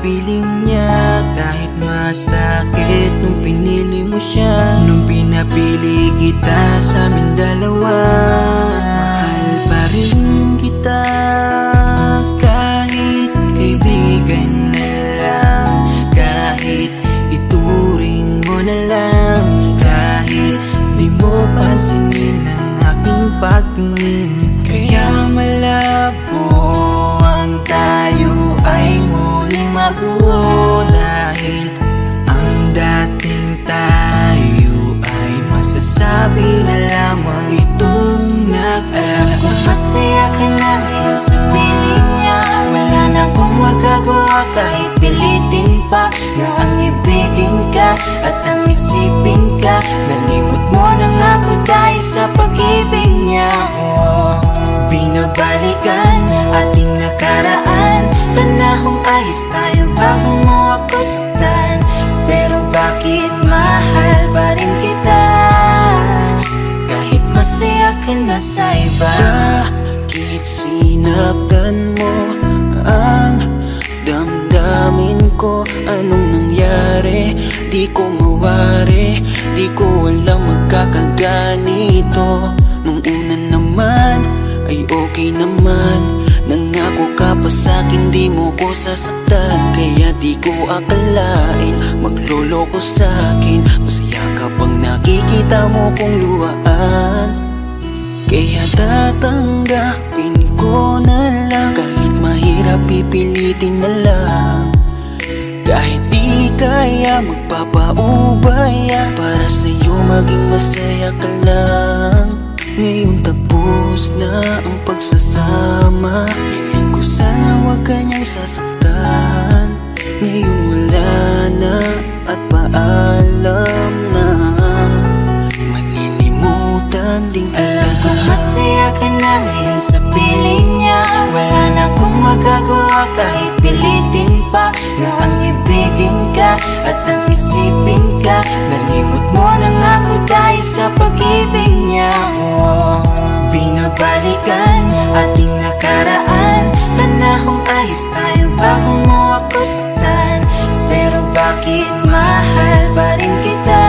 piling niya. Kahit masakit nung pinili mo siya, nung pinapili kita sa amin dalawa. Mahal pa rin kita kahit kaibigan na lang, kahit ituring mo na lang, kahit di mo pansinin ang aking pagtingin. Kaya malabo ang tayo ay muling mabuo, dahil ang dating tayo ay masasabi na lamang itong nag-alala. Kung masaya ka na ngayon sa piling niya, wala na akong magagawa kahit pilitin pa na ang ibigin ka at ang isipin ka. Nalimot mo na nga ako dahil sa pag-ibig niya. Binabalikan ating nakaraan, panahong ayos tayo bago mo ako saktan. Pero bakit mahal pa rin kita kahit masaya ka na sa iba? Bakit sinaktan mo ang damdamin ko? Anong nangyari? Di ko mawari, di ko alam magkakaganito. Nung una naman ay okay naman, nangako ka pa sa'kin di mo ko sasaktan. Kaya di ko akalain magloloko sa'kin. Masaya ka bang nakikita mo kong luhaan? Kaya tatanggapin ko na lang, kahit mahirap pipilitin na lang. Kahit di kaya magpapaubaya, para sa'yo maging masaya ka lang. Ngayon tapos na ang pagsasama, hiling ko sana huwag kanyang sasaktan. Ngayon wala na at paalam na, malilimutan din kita. Alam ko masaya ka na ngayon sa piling niya, wala na akong magagawa kahit pilitin pa na ang ibigin ka at ang isipin ka. Nalimot mo na nga ako dahil sa pag-ibig niya. Binabalikan ating nakaraan, panahong ayos tayo bago mo ako saktan. Pero bakit mahal pa rin kita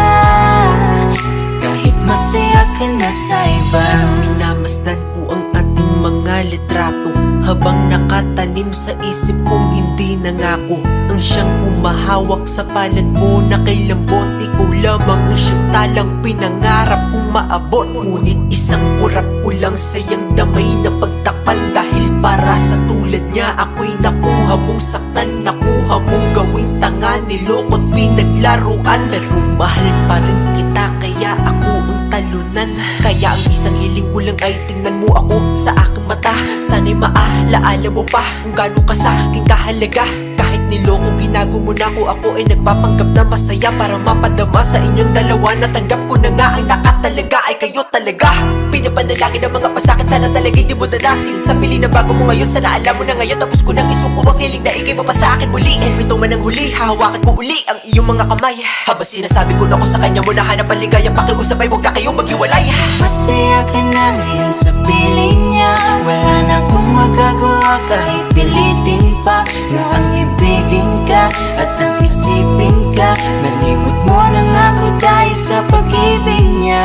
kahit masaya ka na sa iba? Minamasdan ko ang ating mga litrato, habang nakatanim sa isip kong hindi nangako. Ang siyang humahawak sa palad mo na kay lambot, ikaw lamang ang siyang talang pinangarap kong maabot. Ngunit isang kurap ko lang sayang damay na pagtakpan, dahil para sa tulad niya ako'y nakuha mong saktan, nakuha mong gawing tanga, niloko't pinaglaruan. Pero mahal pa rin kita kaya ako ang talunan. Kaya ang isang hiling ko lang ay tingnan mo ako sa aking mata. Sana'y maalaala mo pa kung gaano ka sa aking kahalaga. Kahit niloko ginago mo na ako ay nagpapanggap na masaya para mapadama sa inyong dalawa. Natanggap ko na nga ang nakatalaga ay kayo talaga. Pinapanalangin ng mga pasakit, sana talaga di mo danasin. Sa pili na bago mo ngayon, sana alam mo na ngayon. Tapos ko nang isuko ang hiling na ikay pa sa akin muli. Ito man ang huli, hahawakan ko uli ang iyong mga kamay. Habang sinasabi ko na ko sa kanya mo na hanap ang ligaya, pakiusap ay huwag na kayong maghiwalay. Masaya ka na ngayon sa piling niya, wala na akong magagawa kahit pilitin pa na ang ibigin ka at ang isipin ka. Nalimot mo na nga ako dahil sa pag-ibig niya.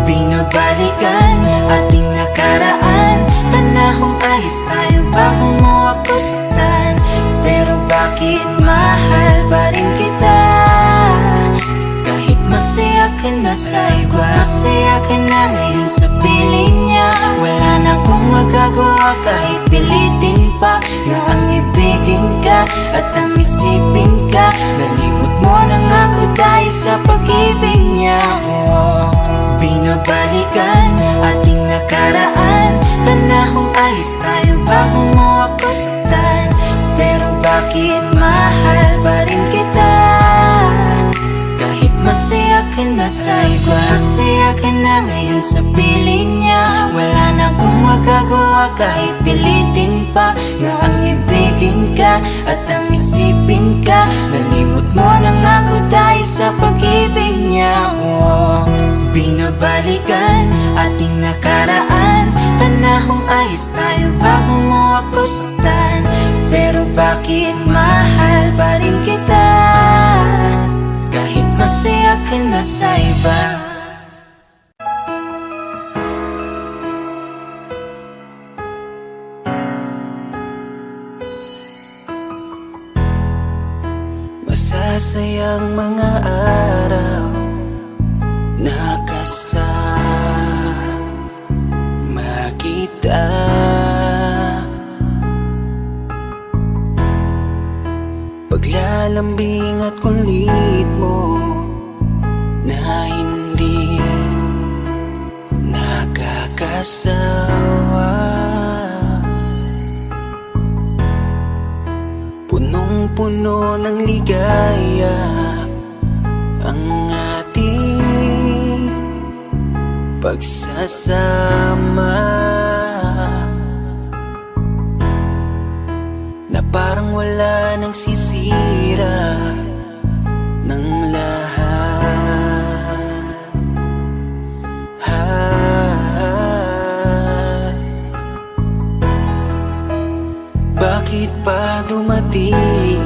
Binabalikan ating nakaraan, panahong ayos tayo bago mo ako saktan. Pero bakit mahal pa rin kita kahit masaya ka na sa iba? Masaya ka na ngayon sa piling niya, wala na akong magagawa kahit pilitin pa na ang ibigin ka at ang isipin ka. Nalimot mo na nga ako dahil sa pag-ibig niya. Binabalikan ating nakaraan, panahong ayos tayo bago mo ako saktan. Pero bakit mahal pa rin kita kahit masaya ka na sa iba? Masaya ka na ngayon sa piling niya, wala na akong magagawa kahit pilitin pa na ang ibigin ka at ang isipin ka. Nalimot mo na nga ako dahil sa pag-ibig niya. Binabalikan ating nakaraan, panahong ayos tayo bago mo ako saktan. Pero bakit akin at sa iba. Masasayang mga araw na kasama kita. Paglalambing at kulit mo na hindi nakakasawa. Punong-puno ng ligaya ang ating pagsasama, na parang wala nang sisira ng lahat. Bakit pa dumating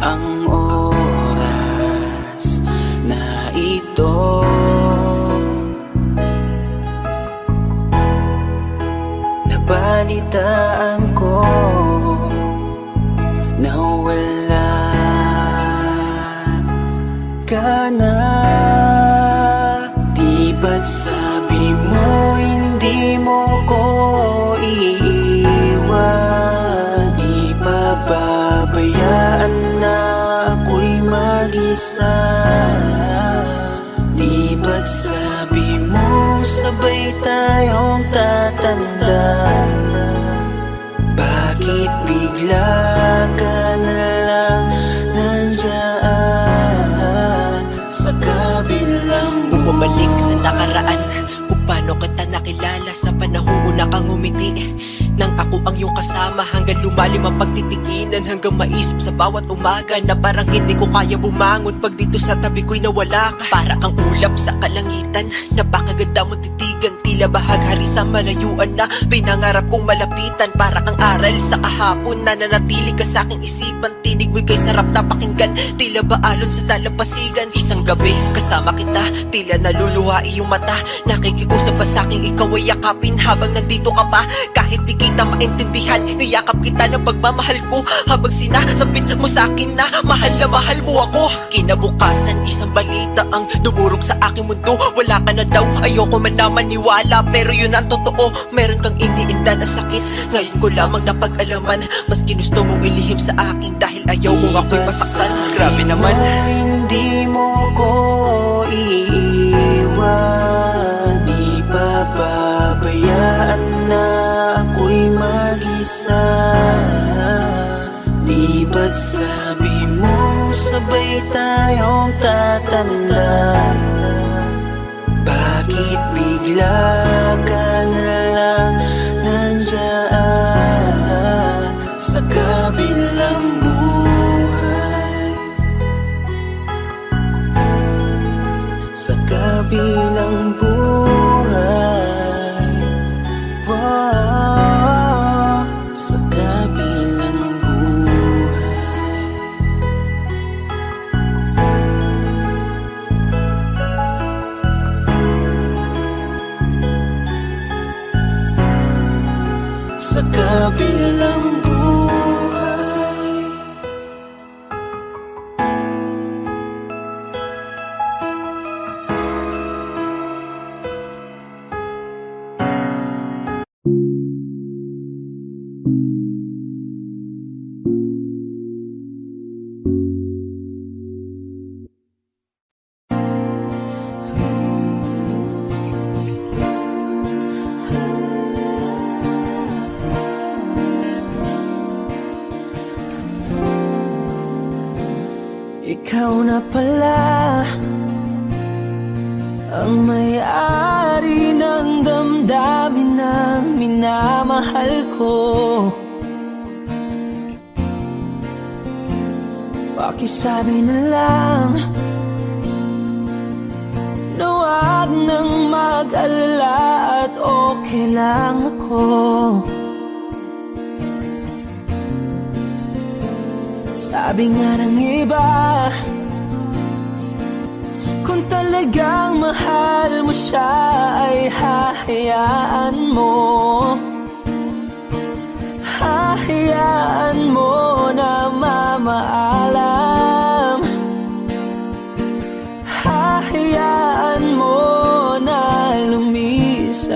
ang oras na ito? Nabalitaan ko na wala ka na. Di ba't sabi mo hindi mo ko iiwan? Di pa babayaan na ako'y mag-isa? Di ba't sabi mo sabay tayong tatanda? Bakit bigla ka na lang nandyan sa kabilang buhay? Bumalik sa nakaraan, kung paano kita nakilala sa panahong una kang umiti. Nang ako ang iyong kasama, hanggang lumalim ang pagtitiginan, hanggang maisip sa bawat umaga na parang hindi ko kaya bumangon pag dito sa tabi ko'y nawala ka. Para kang ulap sa kalangitan, napakaganda mong titigan, tila bahaghari sa malayuan na pinangarap kong malapitan. Para kang aral sa kahapon na nanatili ka sa aking isipan, tinig mo'y kay sarap na pakinggan, tila ba alon sa dalampasigan. Isang gabi kasama kita, tila naluluha iyong mata, nakikiusap ka sa aking ikaw ay yakapin habang nandito ka pa. Kahit di kita maintindihan, niyakap kita ng pagmamahal ko, habang sinasabit mo sa akin na mahal mo ako. Kinabukasan, isang balita ang dumurog sa aking mundo. Wala ka na daw, ayoko man na maniwala, pero yun ang totoo. Meron kang iniinda na sakit, ngayon ko lamang napag-alaman. Mas ginusto mong ilihim sa akin dahil ayaw mo ako'y masaktan. Grabe naman. Hindi mo ko iiwan, di pa babayaan na ako'y mag-isa. Di ba't sabi mo sabay tayong tatanda? Bakit bigla ka na lang nandyan sa kabilang buhay? Sa kabilang buhay, wow, sa kabilang buhay. Sa kabilang buhay. Ikaw na pala ang may-ari ng damdamin ng minamahal ko. Pakisabi na lang na wag nang mag-alala at okay lang ako. Sabi nga ng iba, Kung talagang mahal mo siya ay hahayaan mo. Hahayaan mo na mamaalam. Hahayaan mo na lumisan.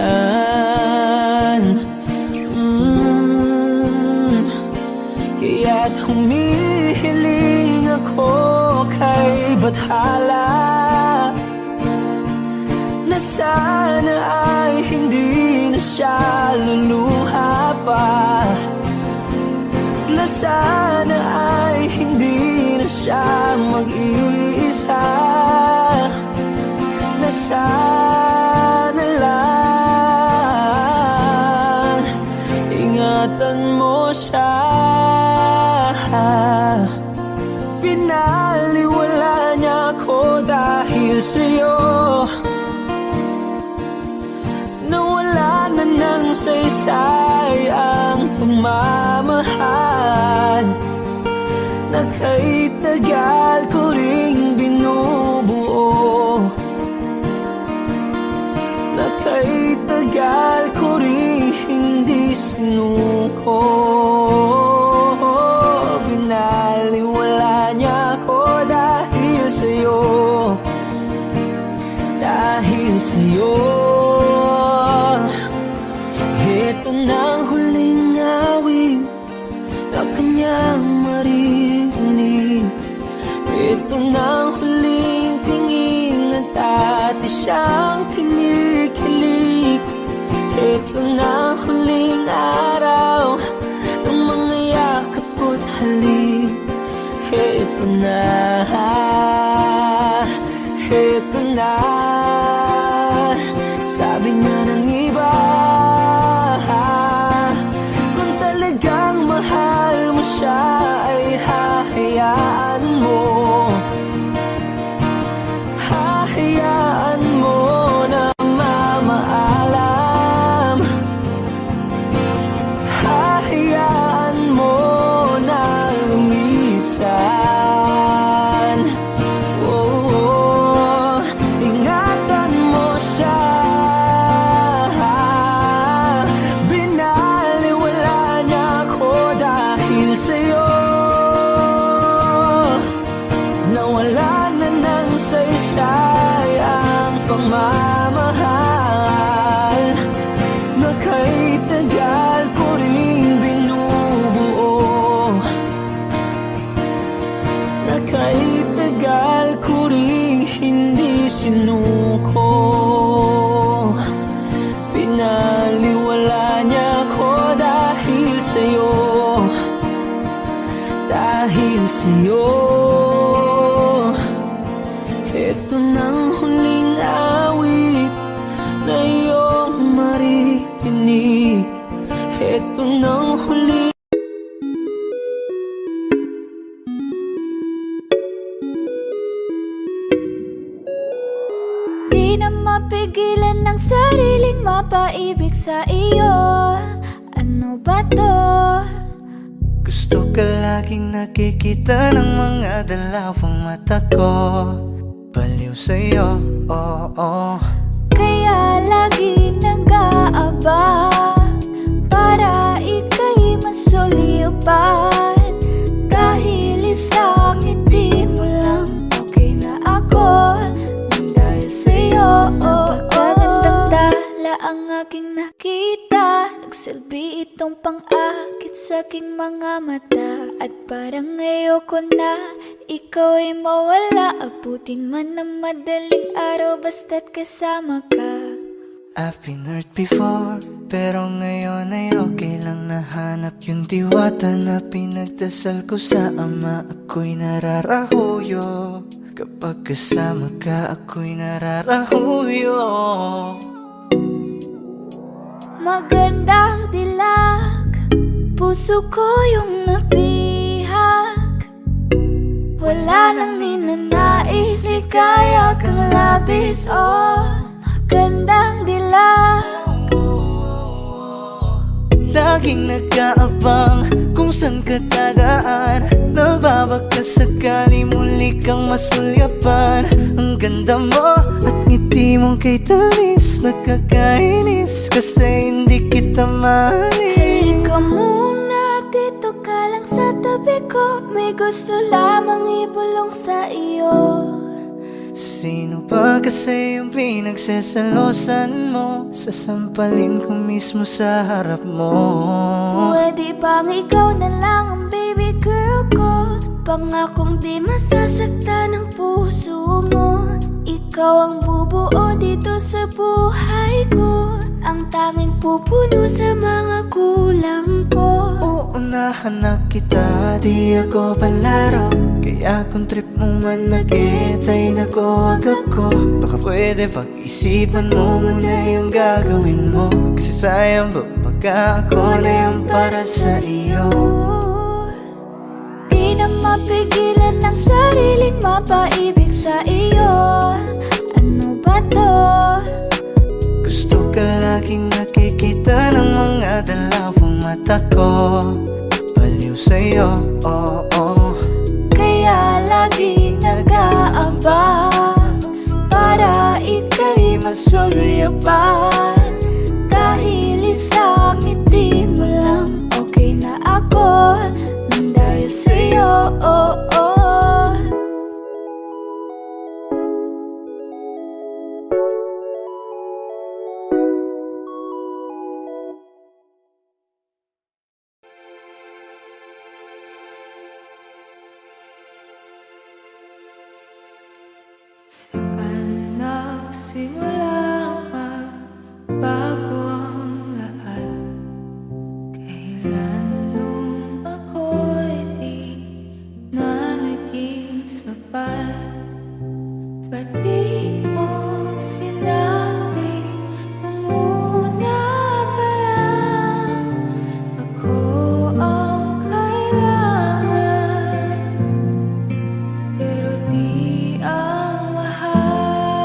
Kaya't humihiling ako kay Bathala na sana ay hindi na siya luluha pa, na sana ay hindi na siya mag-iisa, na sana lang ingatan mo siya. Pinaliwala niya ako dahil sa'yo, nawala na ng saysay ang pagmamahal na kahit tagal ko ring binubuo, na kahit tagal ko ring hindi sinuko. Binaliwala niya ako dahil sa'yo, dahil sa'yo. Ito na ang huling awit na kanyang maririnig. Ito na ang huling tingin at dati siyang kinikilig. Ito na ang huling araw ng mga yakap ko't halik. Ito na, ito na, sabi niya ng iba. Kung talagang mahal mo siya ay hahayaan mo. Hahayaan mo na mamaalam. Hahayaan mo na lumisan. Oh, ingatan mo siya. Binaliwala niya ako dahil sa'yo, nawala na ng saysay ang pagmamahal na kahit tagal ko ring binubuo, na kahit tagal ko ring hindi sinuko. Pinaliwala niya ako dahil sa'yo, dahil sa'yo. Ito nang huling awit na iyong maririnig. Ito nang huling. Di na mapigilan ng sariling mapaibig sa iyo. Ano ba to? Gusto ka laging nakikita ng mga dalawang mata ko. Baliw sa'yo, oo. Kaya lagi nag-aabang para ika'y masulipan. Dahil isang hindi mo lang okay na ako nang dahil sa'yo. Napakagandang tala ang aking nakita. Nagsilbi itong pang-akit sa aking mga mata. At parang ayoko na ikaw ay mawala. Abutin man ng madaling araw basta't kasama ka. I've been hurt before, pero ngayon ay okay lang. Nahanap yung diwata na pinagdasal ko sa ama. Ako'y nararahuyo, kapag kasama ka ako'y nararahuyo. Magandang dilag, puso ko yung nabihag. Wala nang ninanais, ikaya kang labis. Oh, magandang dilag. Laging nag-aabang kung kung saan ka dadaan. Nagbabaka sakali muli kang masulyapan. Ang ganda mo at ngiti mong kay tamis, nakakainis kasi hindi kita mahalin. Halika muna, dito ka lang sa tabi ko. May gusto lamang ibulong sa iyo. Sino ba kasi yung pinagsasalosan mo? Sasampalin ko mismo sa harap mo. Pwede bang ikaw na lang ang baby girl ko? Pangakong di masasaktan ang puso mo. Ikaw ang bubuo dito sa buhay ko, ang tanging pupuno sa mga kulang ko. Uunahan na kita, di ako palaro. Kaya kung trip mo man nag-get ay nakuwag ako. Baka pwede pag-isipan mo muna yung gagawin mo. Kasi sayang ba pagka ako na yung para sa iyo. Di na mapigilan ang sariling mapaibig sa iyo. Ano ba to? Gusto ka laging nakikita ng mga dalawang mata ko. Baliw sa'yo, oh, oh. Kaya lagi nag-aaba para ika'y masulyapan. Dahil isang ngiti mo lang, okay na ako nang dahil sa'yo, oh, oh. Saan nagsimula magbago ang lahat? Kailan nung ako'y di na naging sapat? Ba't di mo sinabi nung una pa lang ako ang kailangan? Pero di ang mahal.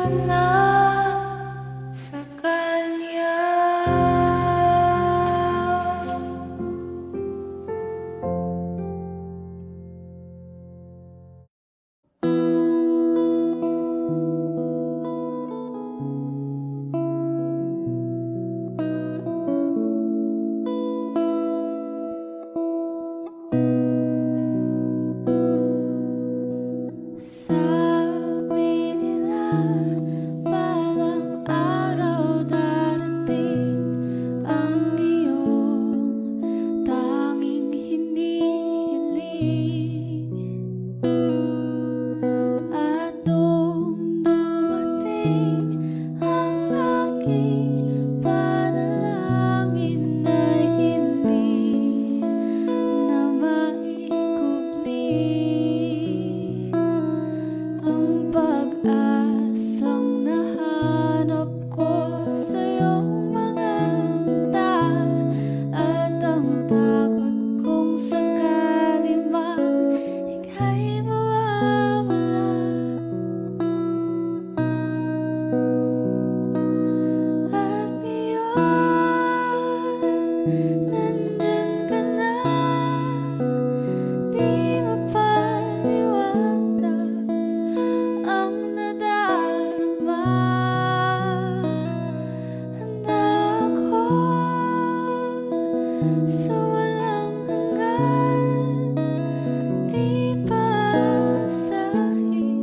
na sa kanya. Sabi nila balang araw darating ang iyong tanging hinihiling. At nung dumating ang aking panalangin ay hindi na maikubli. Ang pag-asang nahanap ko sa iyong mga mata, at ang takot kong sakali mang ika'y mawawala. At ngayon, nandyan ka na, di mapaliwanag ang nadarama. Handa ako sa walang hanggan, di paasahin,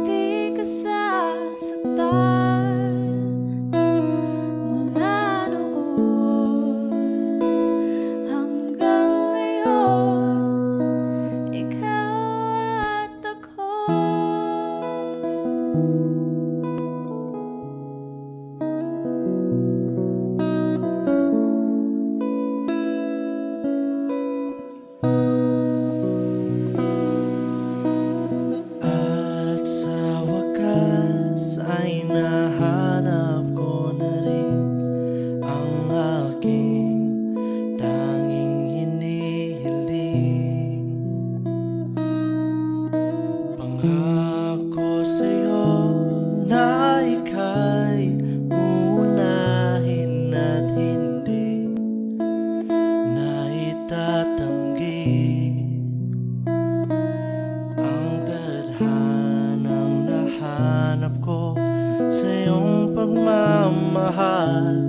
di ka sasaktan. Mula noon hanggang ngayon, ikaw at ako. At sa wakas ay nahanap ko na rin ang aking tanging hinihiling. Pangako sa'yo na ika'y uunahin at hindi na itatanggi ang tadhanang nahanap ko sa iyong pagmamahal,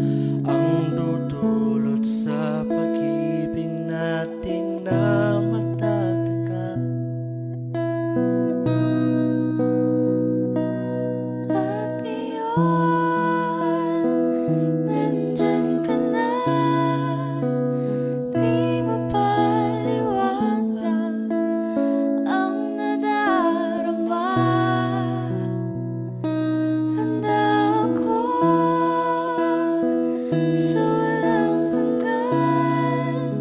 ang dudulot sa pag-ibig natin na matatagal. At ngayon, nandyan ka na, di mapaliwanag ang nadarama. Handa ako sa walang hanggan,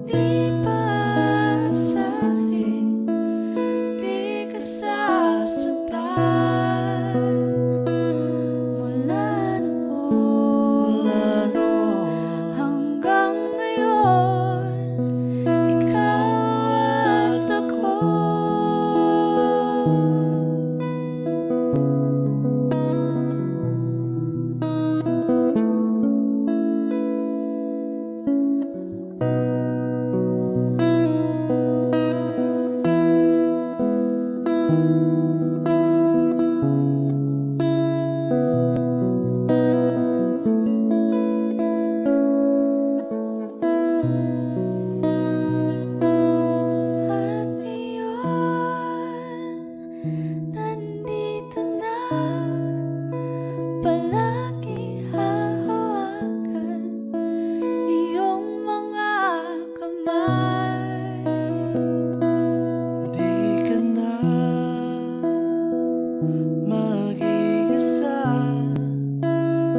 di paasahin, di ka sasaktan. Mula noon hanggang ngayon, ikaw at ako. At ngayon, nandito na, palagi hahawakan iyong mga kamay. Di ka na mag-iisa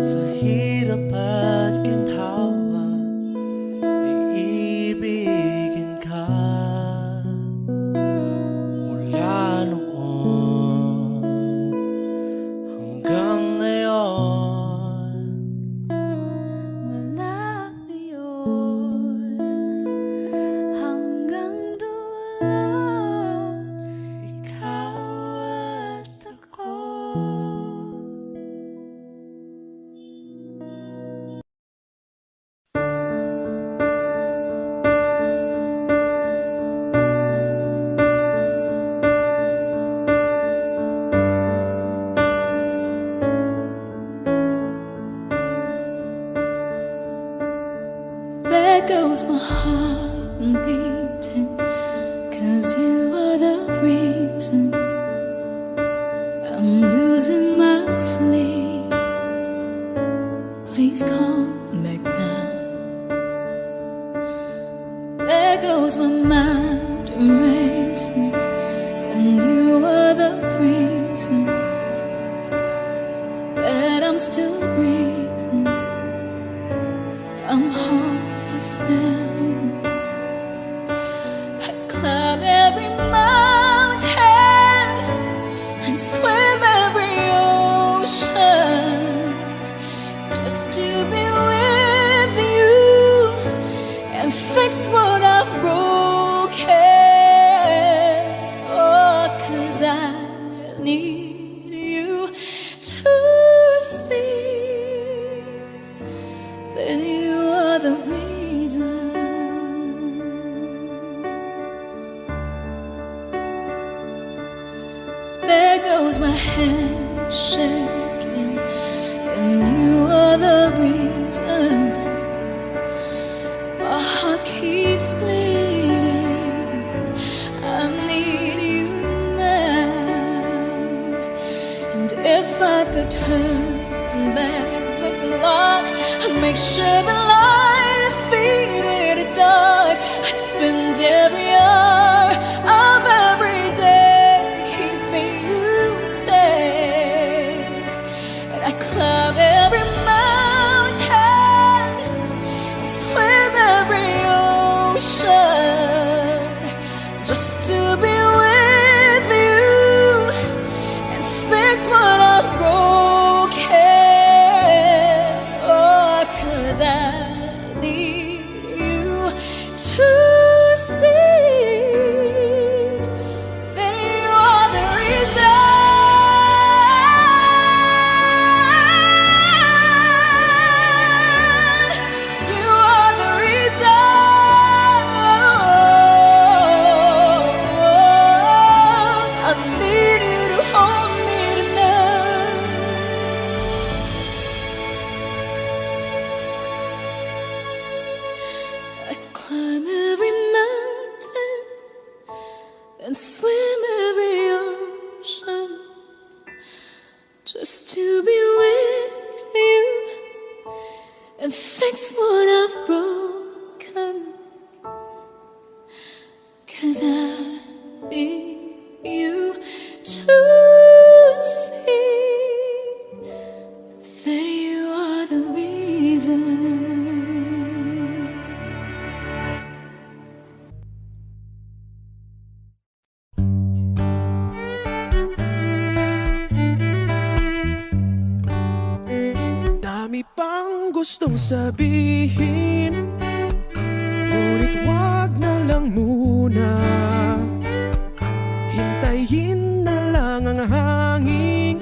sa hirap at ginhawa, iibigin ka. Mula noon hanggang ngayon, Mula ngayon hanggang dulo, ikaw at ako. There goes my heart beating, 'cause you are the reason I'm losing my sleep. Please come back now. There goes my mind racing, and you are the reason that I'm still breathing. I'm hopeless now. I climb every mountain and swim every ocean just to be with you and fix what I've broken. Oh, 'cause I need you to see that you are the reason. There goes my head shaking, and you are the reason. My heart keeps bleeding. I need you now. And if I could turn back the clock, I'd make sure the light defeated the dark. I'd spend every hour of every day keeping you safe. And I climb every mountain and swim every ocean just to be with you and fix what I've broken. Oh, 'cause I need you to see that you are the reason. You are the reason. I need you to hold me tonight. I climb every mountain and swim every ocean just to be with you and fix what I've broken. 'Cause I need you to see that you are the reason. Dami pang gustong sabihin, ngunit wag na lang muna. Hintayin na lang ang hangin,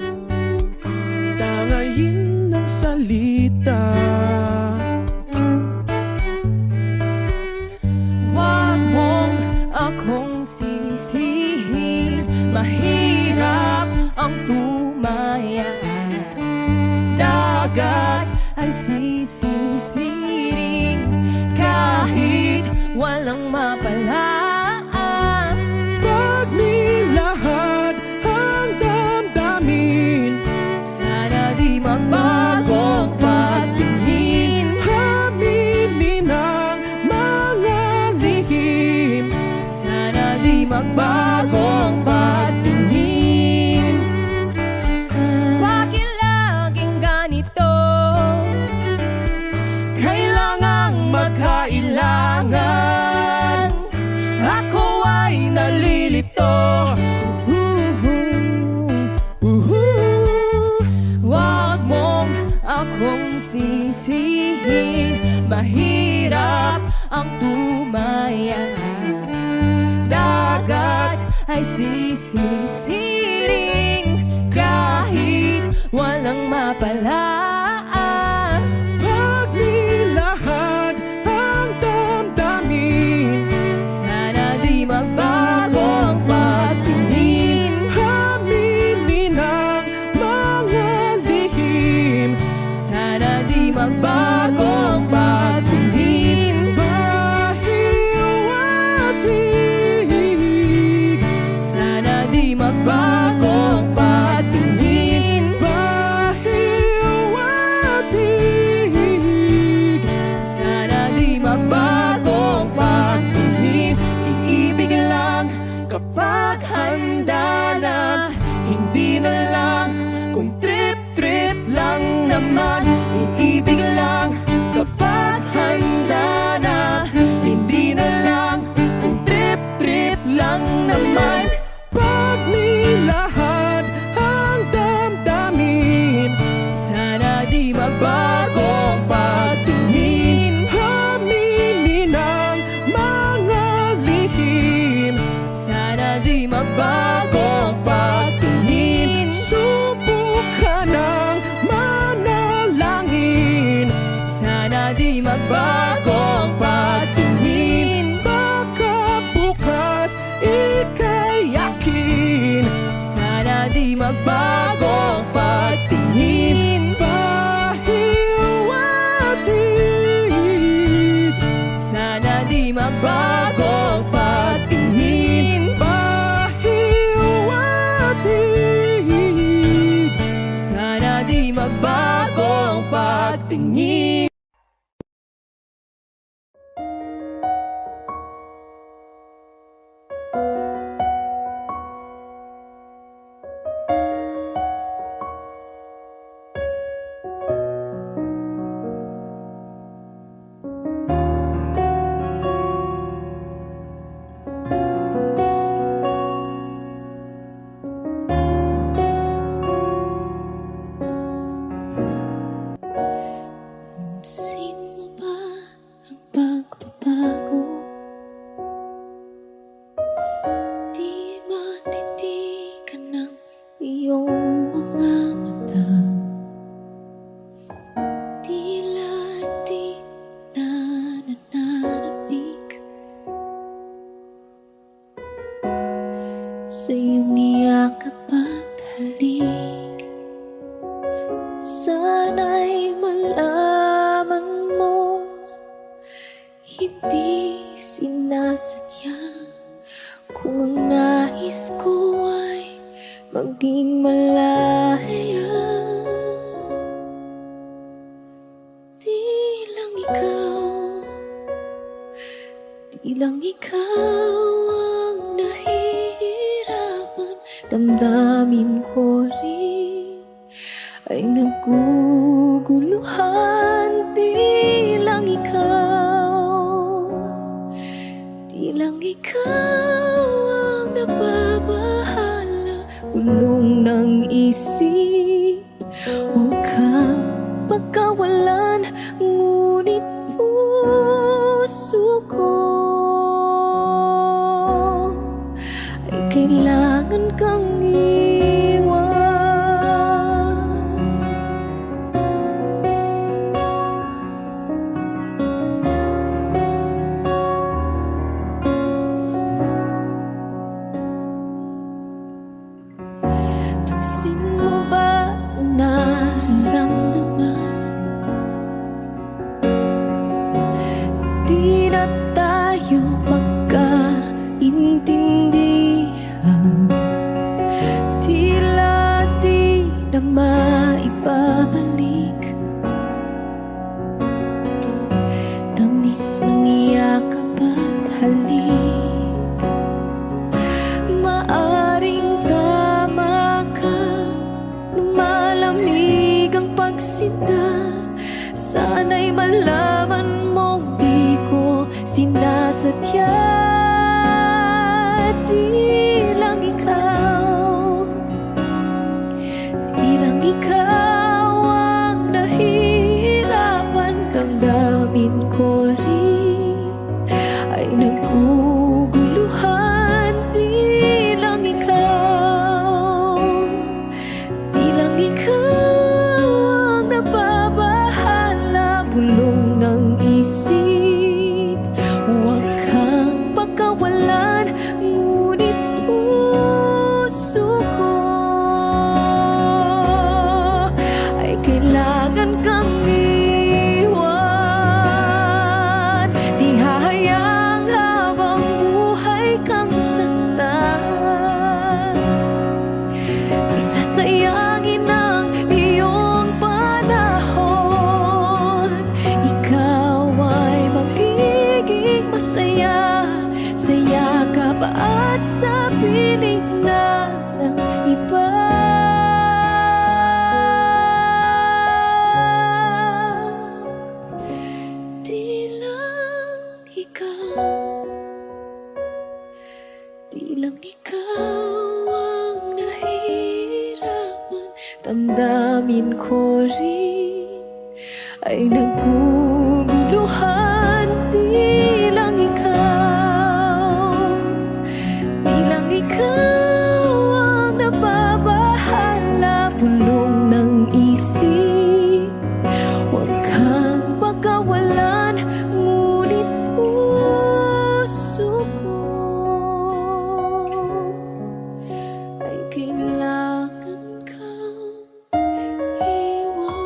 tangayin ng salita. Wag mong akong sisihin, mahirap ang tumaya. Dagat ay sisisiring kahit walang mapalaan. Pag nilahad ang damdamin, Sana di magbagong pagtingin. aminin ang mga lihim. Sana di magbagong pagtingin. Bakit laging ganito? Kailangang magkailangan. Ako ay nalilito. Wag mong akong sisihin, mahirap ang tumaya. Dagat ay sisisiring kahit walang mapalaan. Pag nilahad ang damdamin, Sana di magbagong pagtingin. aminin ang mga lihim. Sana di magbagong pagtingin. naman, iibig lang kapag handa na. Hindi na lang kung trip-trip lang naman. Pag nilahad ang damdamin, Sana di magbago ang pagtingin. aminin ang mga lihim. Sana di magbago ang pagtingin. Subukan ng manalangin. Sana di magbago ang pagtingin. Baka bukas ika'y yakin. Sana di magbago ang pagtingin. Pahiwatig, Sana di magbago ang pagtingin. pahiwatig. Sana di magbago ang pagtingin. Pansin mo ba ang pagbabago? Di matitigan ng iyong mga mata. Tila di na nananabik sa iyong iyakap at halik. Sana'y malaman mong hindi sinasadya. Kung ang nais ko ay maging malaya, di lang ikaw ang nahihirapan. Damdamin ko rin ay naguguluhan. Di lang ikaw ang nababahala. Bulong ng isip, huwag kang pagkawalan. Ngunit puso ko ay kailangan kang iwan. Pansin mo ba ito nararamdaman? Di na tayo magkaintindihan. Tila di na maibabalik. Tamis ng iyakap at halik. Maaring tama ka, lumalamig ang pagsinta. Sana'y malaman mong di ko sinasadya. Di lang ikaw ang nahihirapan. Damdamin ko rin ay naguguluhan. Di lang ikaw ang nababahala. Bulong ng isip, huwag kang damdamin ko rin ay naguguluhan. Tila ikaw ang nababahala, bulong ng isip. Huwag kang pagkawalan, ngunit puso ko ay kailangan kang iwan.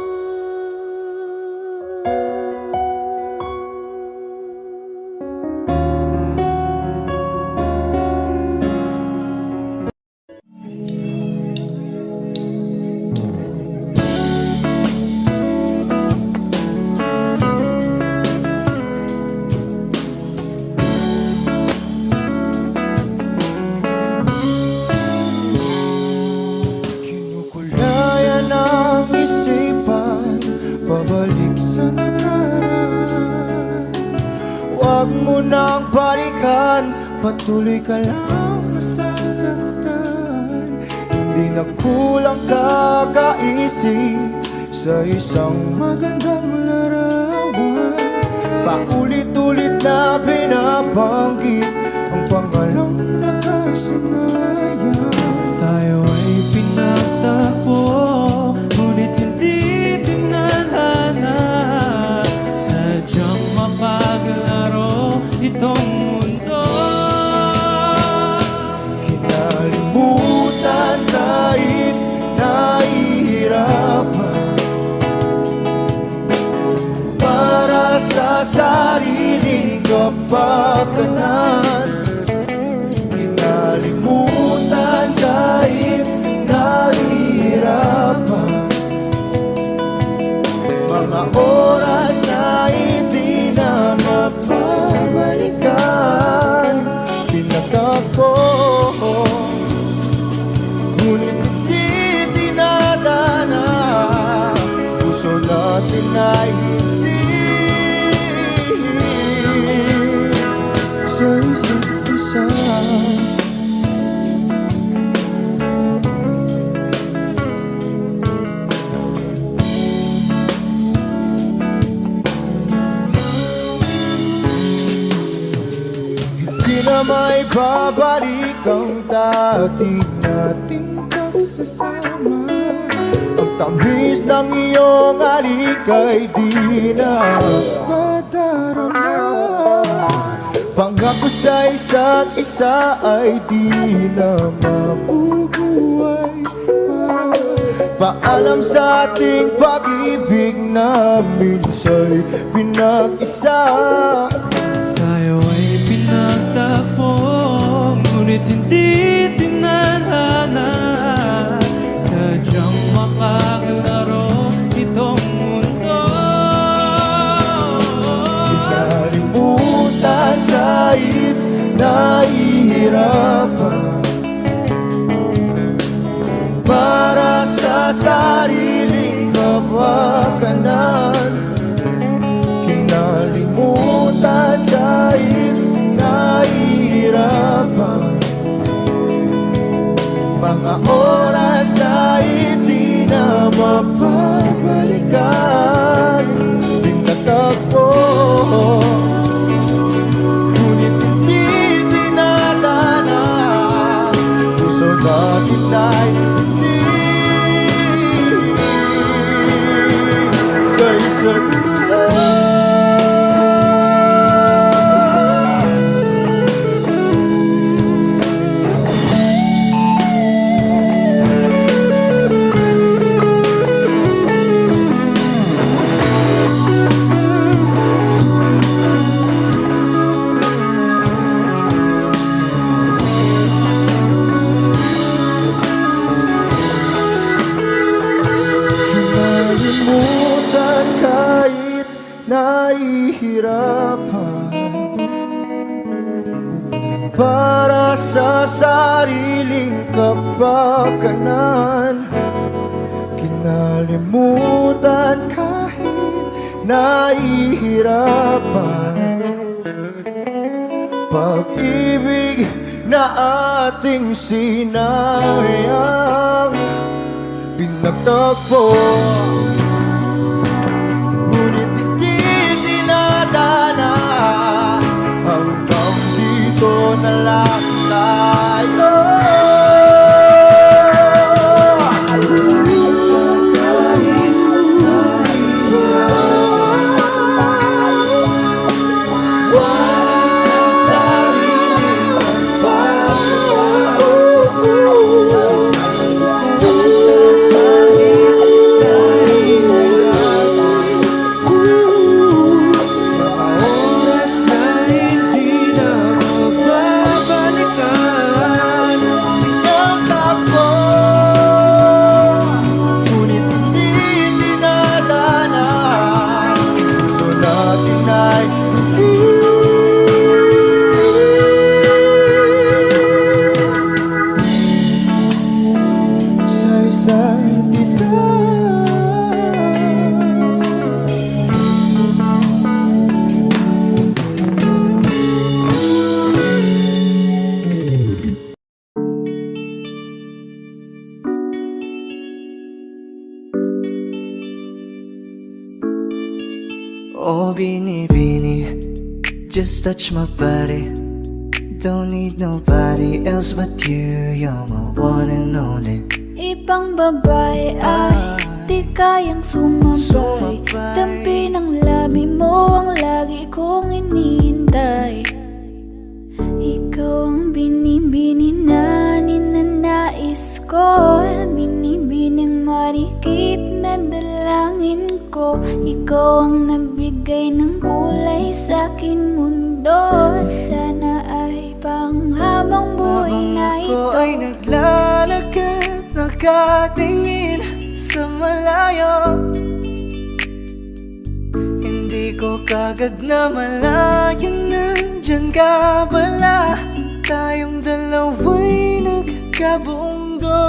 Kinukulayan ang isipan, pabalik sa nakaraan. Huwag mo nang balikan, patuloy ka lang masasaktan. Hindi na kulang kakaisip sa isang magandang larawan. Paulit-ulit na binabanggit ang pangalang nakasanayan. Tayo ay pinagtagpo, ngunit hindi tinadhana. Sadyang mapaglaro itong mundo. Kinalimutan kahit nahihirapan, para sa sariling kapakanan. Kinalimutan kahit nahihirapan, mga oras na hindi na mapabalikan. Pinagtagpo, ngunit hindi dinadana. Puso natin ay hindi sa isa't isa. Hindi na may babalik ang dati nating pagsasama. Ang tamis ng iyong halik ay di na madarama. Pangako sa isa't isa ay di na mabubuhay pa. Paalam sa ating pag-ibig na minsa'y pinag-isa. Tayo ay pinagtagpo, ngunit hindi tinadhana. Sadyang makaglaro itong mundo. Kinalimutan kahit nahihirapan, para sa sariling kapakanan. Kinalimutan kahit nahihirapan, mga oras na hindi na mapabalikan. Pinagtagpo, ngunit hindi dinadana. Puso natin ay hindi sa isa't isa. Kinalimutan kahit nahihirapan, para sa sariling kapakanan. Kinalimutan kahit nahihirapan, pag-ibig na ating sinayang. nagtagpo. Ngunit hindi dinadana, hanggang dito na lang tayo. Oras na hindi na magbabalikan. Nagtagpo, ngunit hindi dinadana. Puso natin ay sa isa't isa. Oh, Bini, just touch my body. Don't need nobody else but you. You're my one and only. Ibang babae ay di kayang sumabay. Dampi ng labi mo ang lagi kong inihintay. Ikaw ang binibini na ninanais ko, binibining marikit na dalangin ko. Ikaw ang nagbigay ng kulay sa aking mundo. Sana ay panghabang buhay Habang na ako ito. ay naglalakad, nakatingin sa malayo, hindi ko kagad na malayang nandyan ka pala. Tayong dalawa'y nagkabunggo.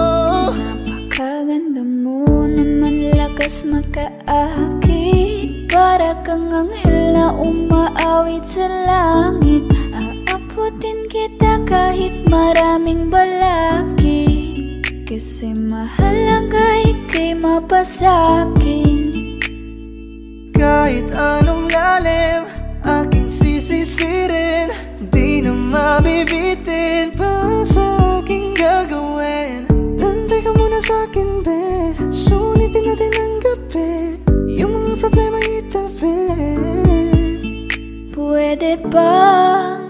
Napakaganda mo naman, lakas makaakit. Para kang anghel na umaawit sa langit. Aabutin kita kahit maraming balakid. Kasi mahalaga ika'y mapasakin. Kahit anong lalim, aking sisisirin. Di na mabibitin pa sa aking gagawin. Tantay ka muna sa'kin, be. Sulitin natin ang gabi, yung mga problema itabi. Pwede bang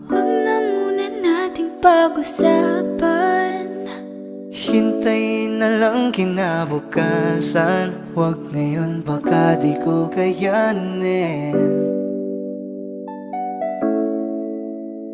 huwag na muna nating pag-usapan? Hintayin na lang kinabukasan. Huwag ngayon, baka di ko kayanin.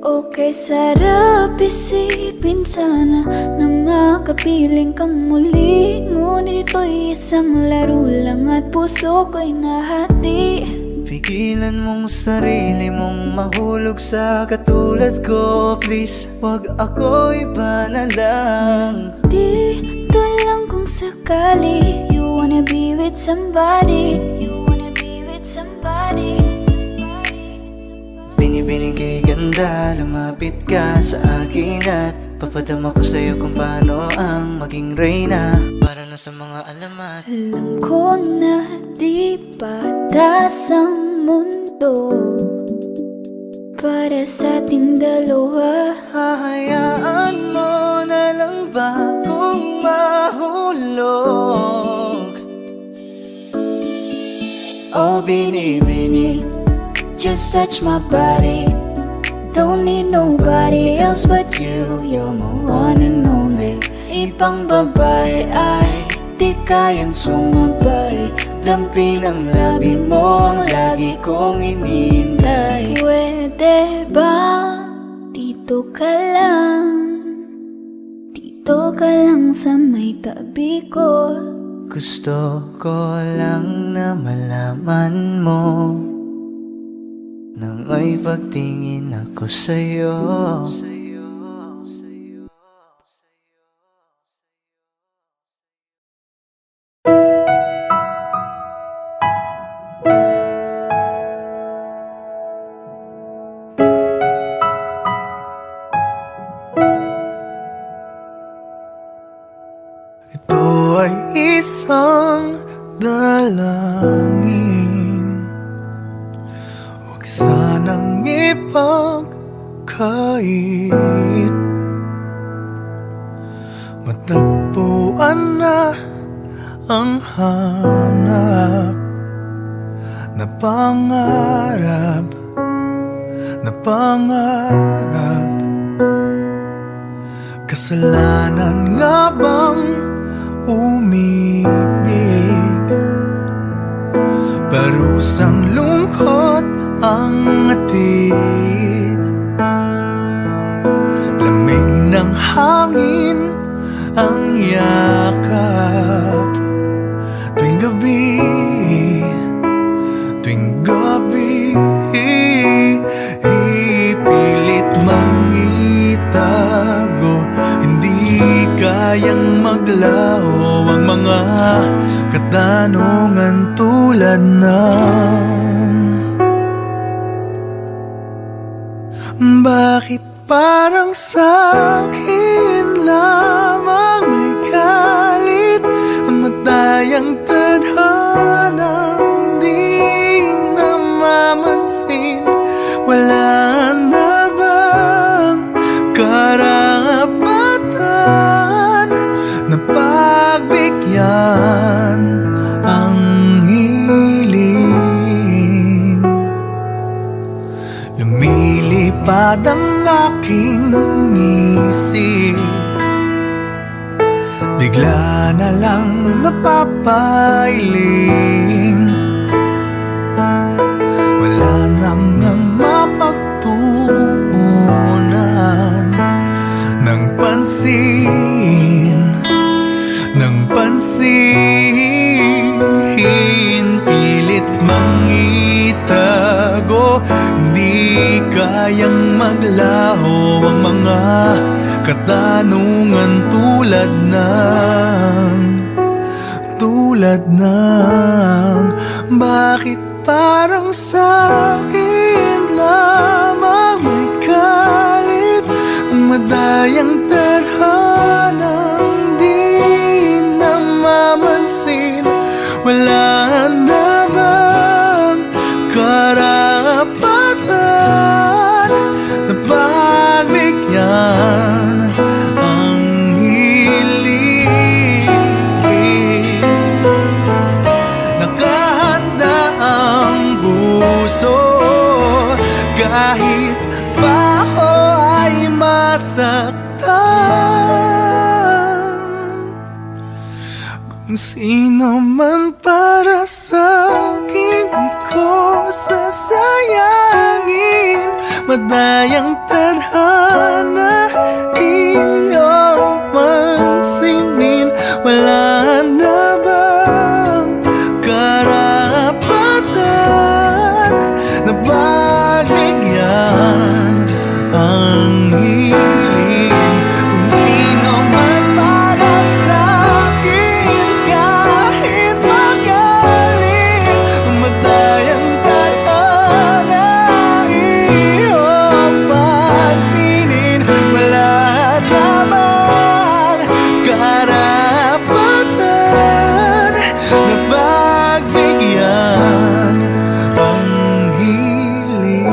Okay, sarap isipin sana na makapiling kang muli. Ngunit ito'y isang laro lang at puso ko'y nahati. Pigilan mong sarili mong mahulog sa katulad ko. Please, wag ako iba na lang. Dito lang kung sakali you wanna be with somebody. You wanna be with somebody. Binibining kay ganda, lumapit ka sa akin at papadama ko sa'yo kung paano ang maging reyna. Para na sa mga alamat. Alam ko na di patas ang mundo para sa ating dalawa. Hahayaan mo na lang ba kung mahulog? Oh, Bini, just touch my body. Don't need nobody else but you. You're my one and only. Ibang babae ay di kayang sumabay. Dampi ng labi mo ang lagi kong inihintay. Pwede ba dito ka lang? Dito ka lang sa may tabi ko. Gusto ko lang na malaman mo na may pagtingin ako sa'yo. Ito isang dalangin, huwag sanang ipagkait, matagpuan na ang hanap na pangarap, na pangarap. Kasalanan nga bang umibig? Parusang lungkot ang atid, lamig ng hangin ang yakap. Tuwing gabi, tuwing gabi, ipilit mang itago, hindi kayang maglaho ang mga katanungan tulad ng bakit parang sa'kin lamang may galit ang matayang tadhanang di namamansin? Wala na bang karapatan na pagbigyan ang hiling? Lumilipad ang aking isip, bigla na lang napapailing. Wala nang mapagtuunan ng pansin, ng pansin. Pilit mang itago, hindi kayang maglaho ang mga katanungan tulad ng bakit parang sa'kin lamang may galit ang madayang tadhanang di namamansin? Wala na bang karapatan na pagbigyan ang hiling? Nakahanda ang puso kahit pa ako ay masaktan. Kung sino man para sa'kin, di ko sasayangin. Madayang tadhana iyong pansinin. Wala na bang karapatan na pagbigyan ang hiling? Kung sino man para sa'kin, kahit magaling, madayang tadhana iyong pansinin. Wala na bang karapatan na pagbigyan ang hiling?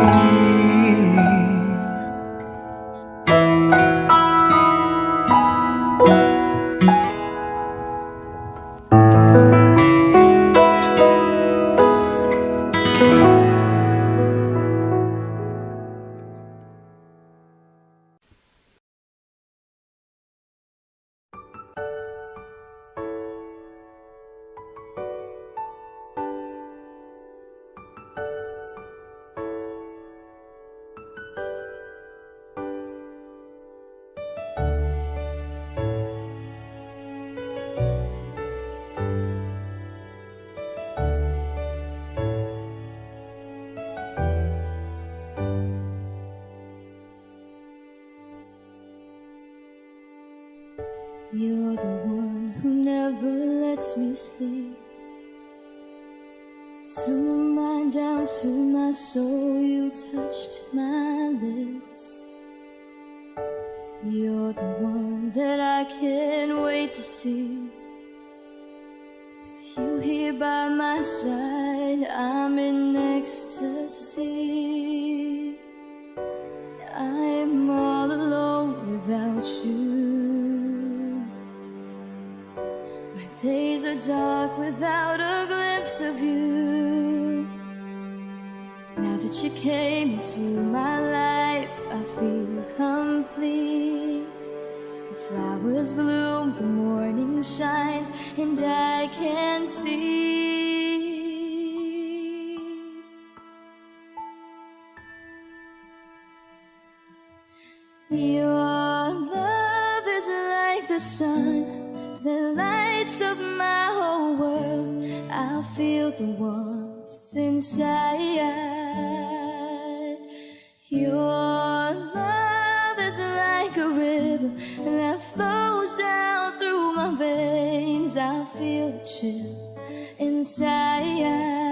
You're the one who never lets me sleep. To my mind, down to my soul, you touched my lips. You're the one that I can't wait to see. You here by my side, I'm in ecstasy. I'm all alone without you. My days are dark without a glimpse of you. Now that you came into my life, I feel complete. The flowers bloom, the morning shines, and I can see. Your love is like the sun that lights up my whole world. I feel the warmth inside. Your love is like a river that flows down through my veins. I feel the chill inside.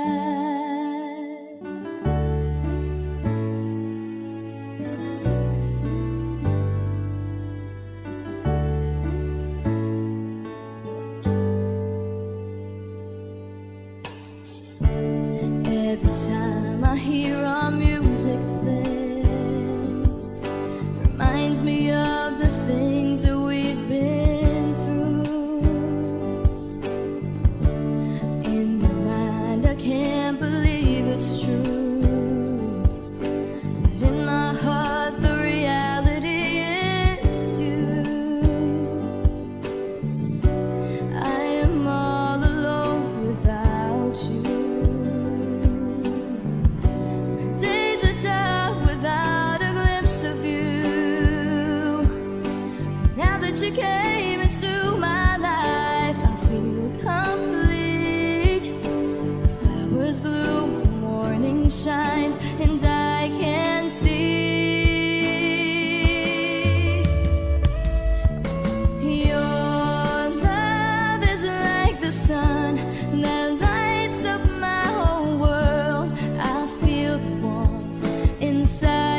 Every time I hear our music play, reminds me of the things that we've been through. In my mind, I can't believe it's true, but in my heart, the reality is you. I am all alone without you. You came into my life, I feel complete. The flowers bloom, the morning shines, and I can see. Your love is like the sun that lights up my whole world. I feel the warmth inside.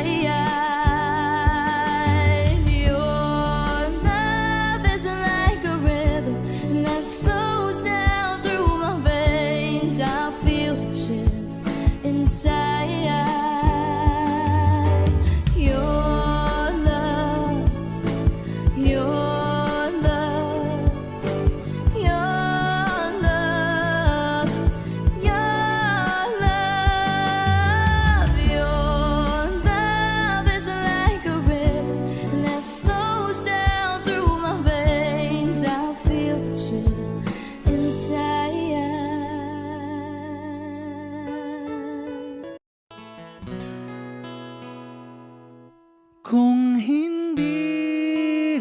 Kung hindi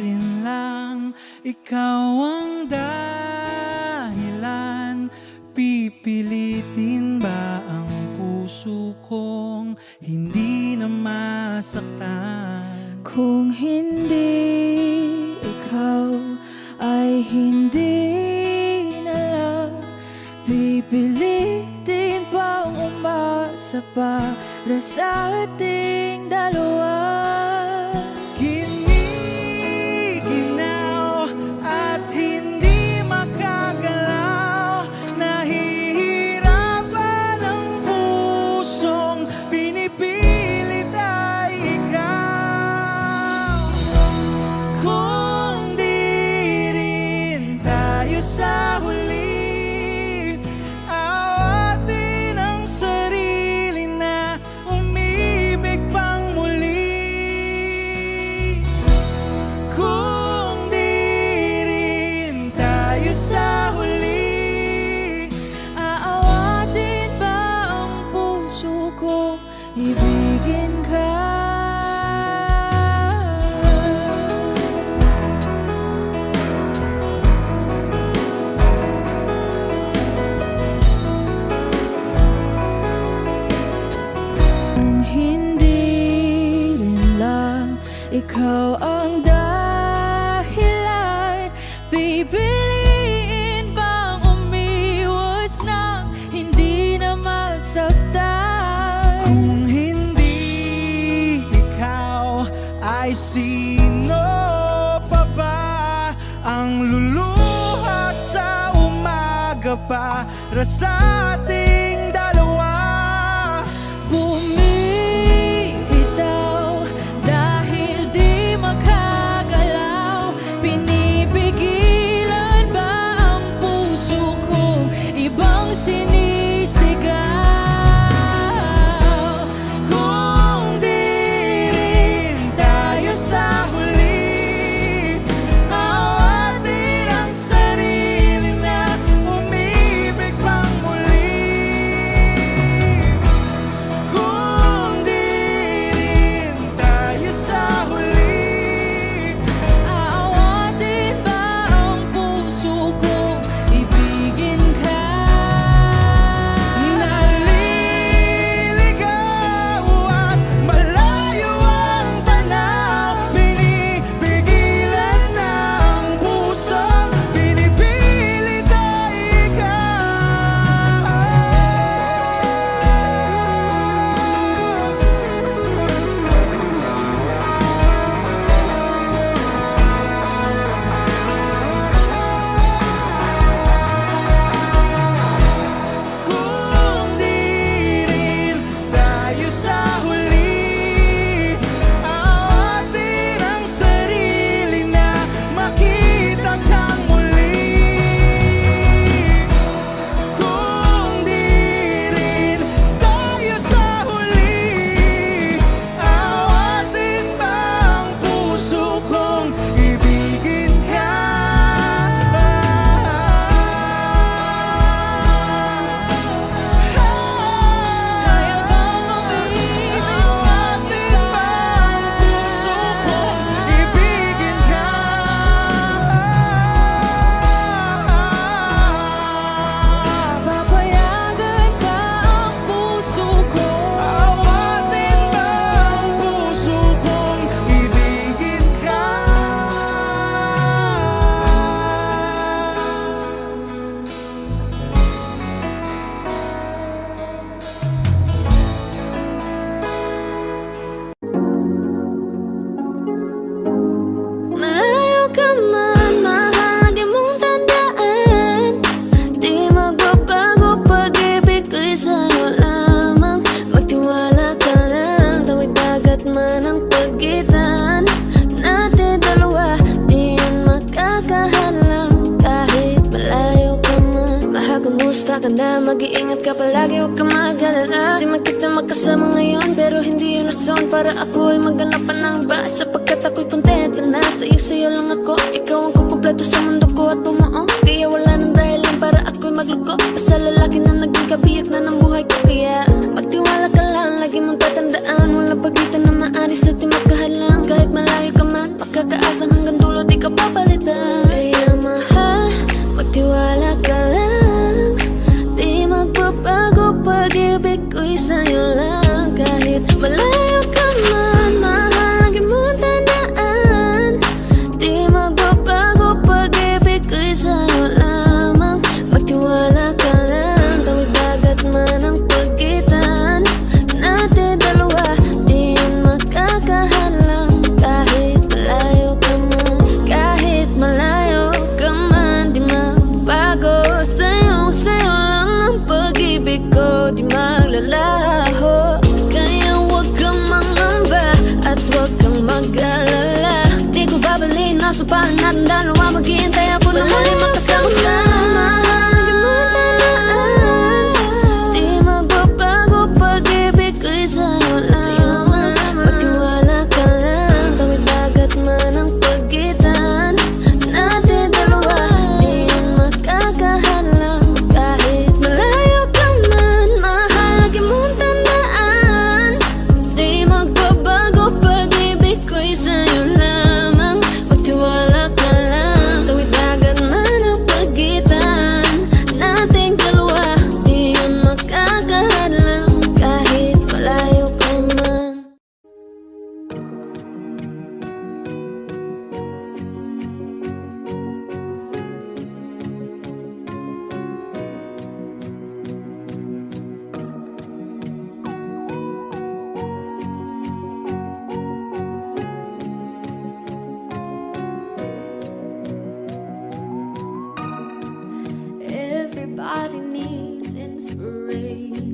rin lang ikaw ang dahilan, pipilitin ba ang puso kong hindi na masaktan? Kung hindi ikaw ay hindi na lang, pipilitin bang umasa para sa ating dalawa? Giniginaw at hindi makagalaw, nahihirapan ang pusong pinipilit ay ikaw. Kung di rin tayo sa huli, awatin ang sarili na umibig pang muli. para sa ating dalawa. Bumibitaw dahil di makagalaw. Pinipigilan ba ang puso kong ibang sinisigaw? Kung di rin tayo sa huli, awatin ang sarili na umibig pang muli. Kung di rin tayo sa huli, Aawatin ba ang puso kong ibigin ka? naliligaw at malayo ang tanaw, binibigilan ng puso, pinipilit ay Kung di rin tayo sa huli, awatin ang sarili na makita kang muli. Kung di rin tayo sa huli, awatin ba ang puso kong ibigin ka? Kaya bang umibig Awatin ba ang puso kong ibigin ka? Papayagan ba ang puso ko? Awatin ba ang puso kong ibigin ka? Malayo ka man, mahal, lagi mong tandaan. Di magbabago pag-ibig ko'y sa'yo lamang. Magtiwala ka lang, tawid dagat man ang pagitan natin dalawa, di yan makakahalang. Kahit malayo ka man, mahal, kumusta ka na? Mag-iingat ka palagi, huwag ka mag-alala. Di man kita magkasama ngayon, pero hindi yun rason para ako ay maghanap pa ng iba. Sapagkat ako'y kontento na sa'yo lang ako. Ikaw ang kukumpleto sa mundo ko at bumuo. Kaya wala nang dahilan para ako'y magluko. Basta lalaki na naging kabiyak na ng buhay ko. Kaya magtiwala ka lang, lagi mong tatandaan. Walang pagitan na maaris at di magkahalang. Kahit malayo ka man, makakaasang hanggang dulo di ka papalitan. Kaya mahal, magtiwala ka lang. Di magbabago pag-ibig ko'y sa'yo lang. Kahit malayo ka man, mahal, lagi mong tandaan. Di magbabago pag-ibig ko'y sa'yo lamang. Magtiwala ka lang, tawid dagat man ang pagitan natin dalawa, di yan makakahalang. Kahit malayo ka man, kahit malayo ka man, di magbabago. Sa'yo lang ang pag-ibig ko, di maglalaho. Kaya huwag kang mangamba at huwag kang mag-alala. Di ko babalik na supalan natin dalawa, maghihintay ako na muli makasama ka. Mahal, di mo tandaan. Di magbabago pag-ibig ko'y sa'yo lamang. Magtiwala ka lang, tawid dagat man ang pagitan natin dalawa, di yan makakahalang. Kahit malayo ka man, mahal, lagi mong tandaan. Di magbabago pag-ibig ko'y sa'yo lamang. Magtiwala ka lang, tawid dagat man ang pagitan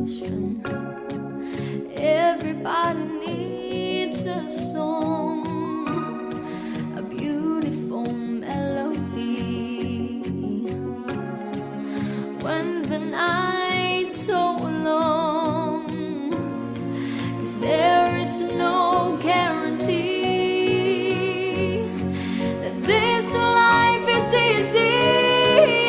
nation. Everybody needs a song, a beautiful melody. When the night's so long, 'cause there is no guarantee that this life is easy.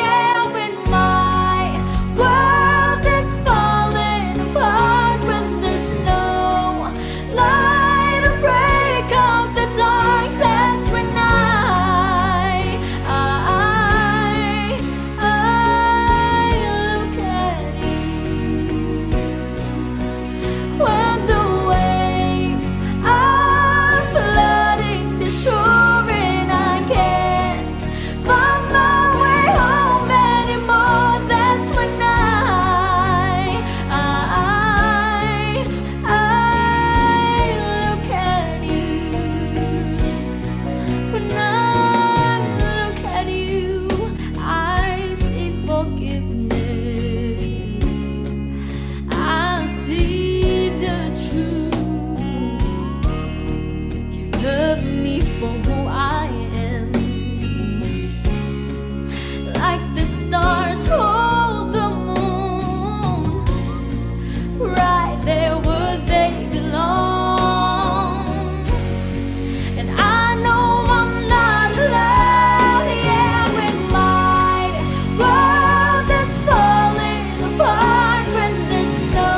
Yeah, when my world is falling apart, when there's no light to break up the dark, that's when I look at you. When the waves are flooding the shore and I can't find my way home anymore, that's when I look at you. When I look at you, I see forgiveness. I see the truth. You love me for who I am, like the stars hold the moon, right there where they belong. And I know I'm not alone. Yeah, when my world is falling apart, when there's no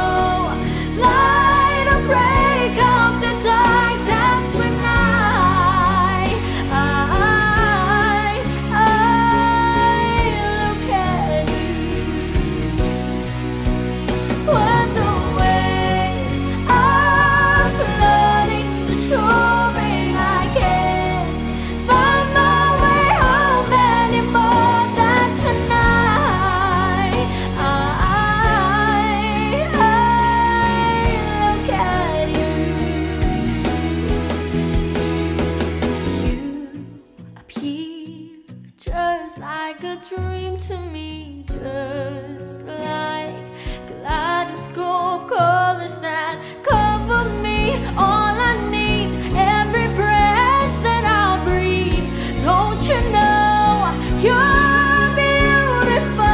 light to break up the dark, that's when I look at you. When the waves are flooding the shore and I can't find my way home anymore, that's when I look at you. You appear just like a dream to me, just like kaleidoscope colors that cover me. All I need, every breath that I breathe. Don't you know you're beautiful?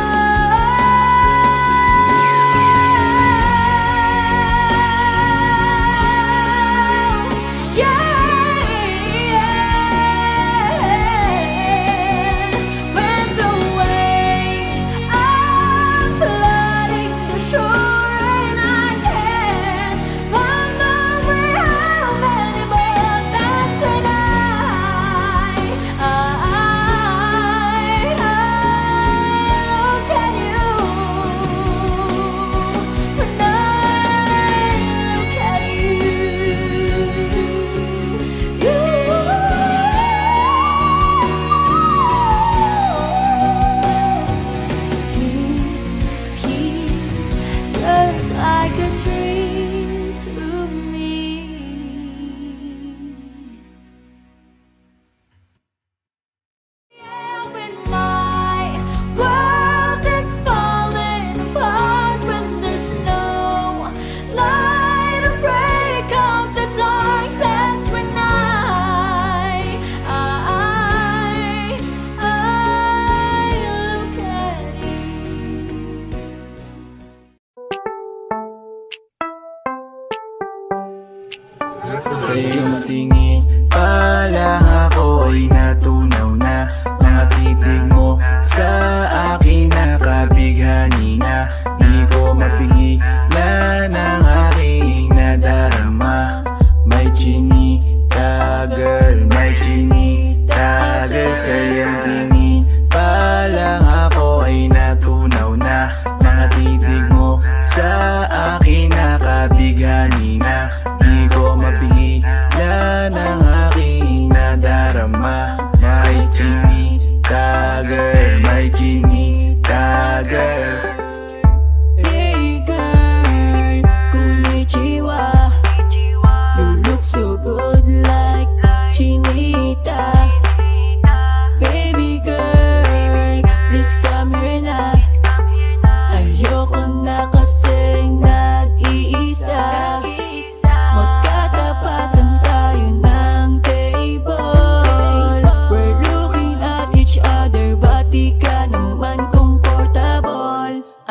When the waves are flooding the shore and I can't find my way home anymore, that's when I look at you. When I look at just like a dream to me. Yeah, when my world is falling apart, when there's no light to break up the dark, that's when I look at you. Sa iyong tingin pa lang ako ay natunaw na. Mga titig mo sa akin nakabighani na. Di ko mapigilan ang aking nadarama. May chinita girl, may chinita girl. Sa iyong tingin pa lang ako ay natunaw na. Mga titig mo sa akin nakabighani na. Di ko mapigilan ang aking nadarama.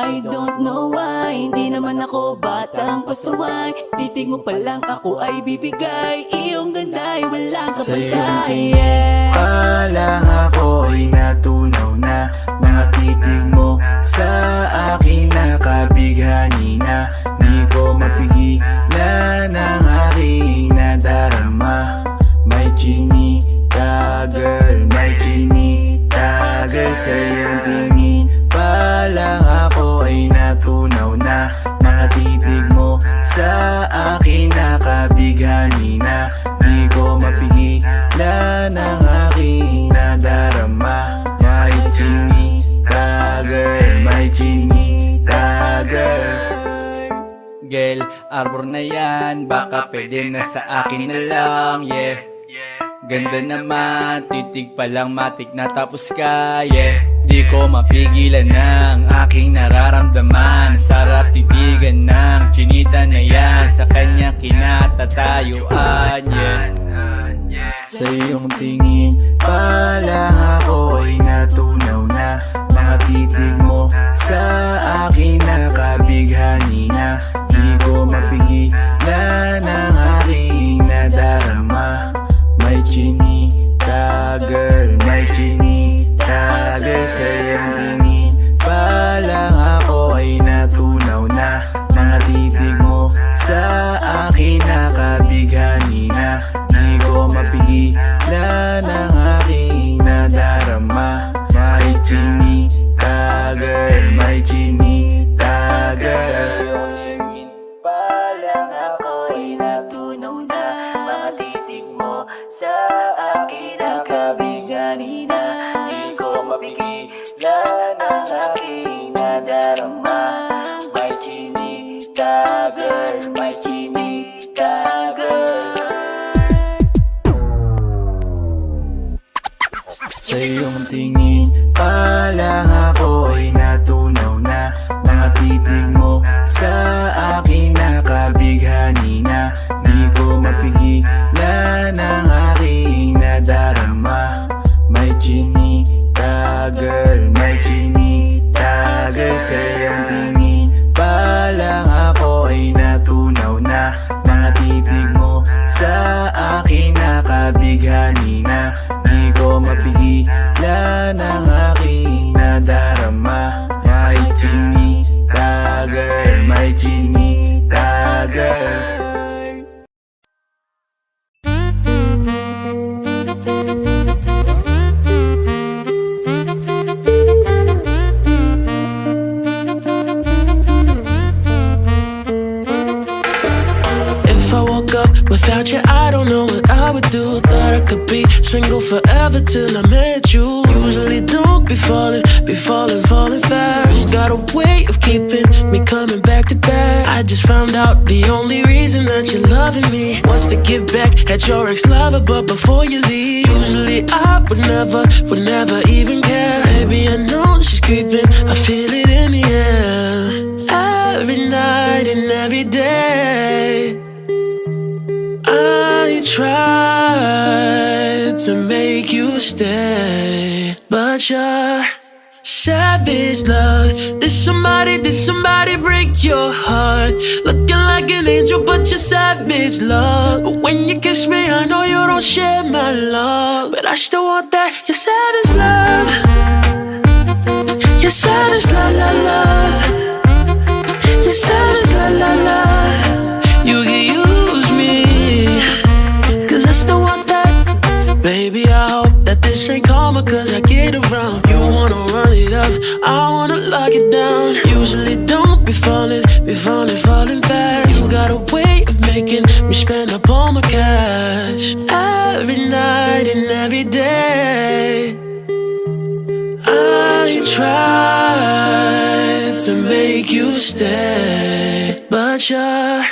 I don't know why, hindi naman ako batang pasaway. Titig mo pa lang ako ay bibigay. Iyong ganda'y walang kapatay. Palang ako'y natunaw na. Mga titig mo sa akin nakabighani na. Di ko mapigilan ang aking nadarama. May chinita girl, may chinita girl. Sa iyong tingin palang ako ay natunaw na. Mga titig mo sa akin nakabighani na. Di ko mapigilan ang aking nadarama. May chinita girl, may chinita girl. Girl, arbor na yan, baka pwede na sa akin na lang, yeah. Ganda naman, titig pa lang matik na tapos ka, yeah. Di ko mapigilan ng aking nararamdaman. Sarap titigan ng chinita na yan, sa kanya kinatatayuan, yeah. Sa iyong tingin palang ako'y natunaw na. Mga titig mo sa akin nakabighani na. Di ko mapigilan ang aking nadarama. May chinita girl, may chinita girl. Sa iyong tingin palang ako ay natunaw na. Mga titig mo sa akin nakabighani na. Di ko mapigilan ang aking nadarama. May chinita girl, may chinita girl. Palang ako'y natunaw na. Mga titig mo sa akin nakabighani na. Di ko mapigilan ang aking nadarama. May chinita girl, may chinita girl. Sa iyong tingin palang ako'y natunaw na. Mga titig mo sa akin nakabighani na. Di ko mapigilan ang aking nadarama. May chinita girl, may chinita girl. Sa iyong tingin palang ako'y natunaw na. Mga titig mo sa akin nakabighani na. Di ko mapigilan ang aking nadarama. May chinita girl, may chinita girl. If I woke up without you, I don't know what I would do. Thought I could be single forever till I met you. Usually don't be falling fast. Got a way of keeping me coming back to back. I just found out the only reason that you're loving me was to get back at your ex-lover, but before you leave, usually I would never even care. Baby, I know she's creeping, I feel it in the air. Every night and every day I tried to make you stay, but you're savage love. Did somebody break your heart? Looking like an angel, but you're savage love. But when you kiss me, I know you don't share my love, but I still want that. You're savage love. You're savage love, love, love. You're savage love, love, love. You can use me, cause I still want that. Baby, I hope that this ain't karma, cause I get around. You wanna run it up, I wanna lock it down. Usually don't be falling fast. You got a way of making me spend up all my cash. Every night and every day I tried to make you stay, but you're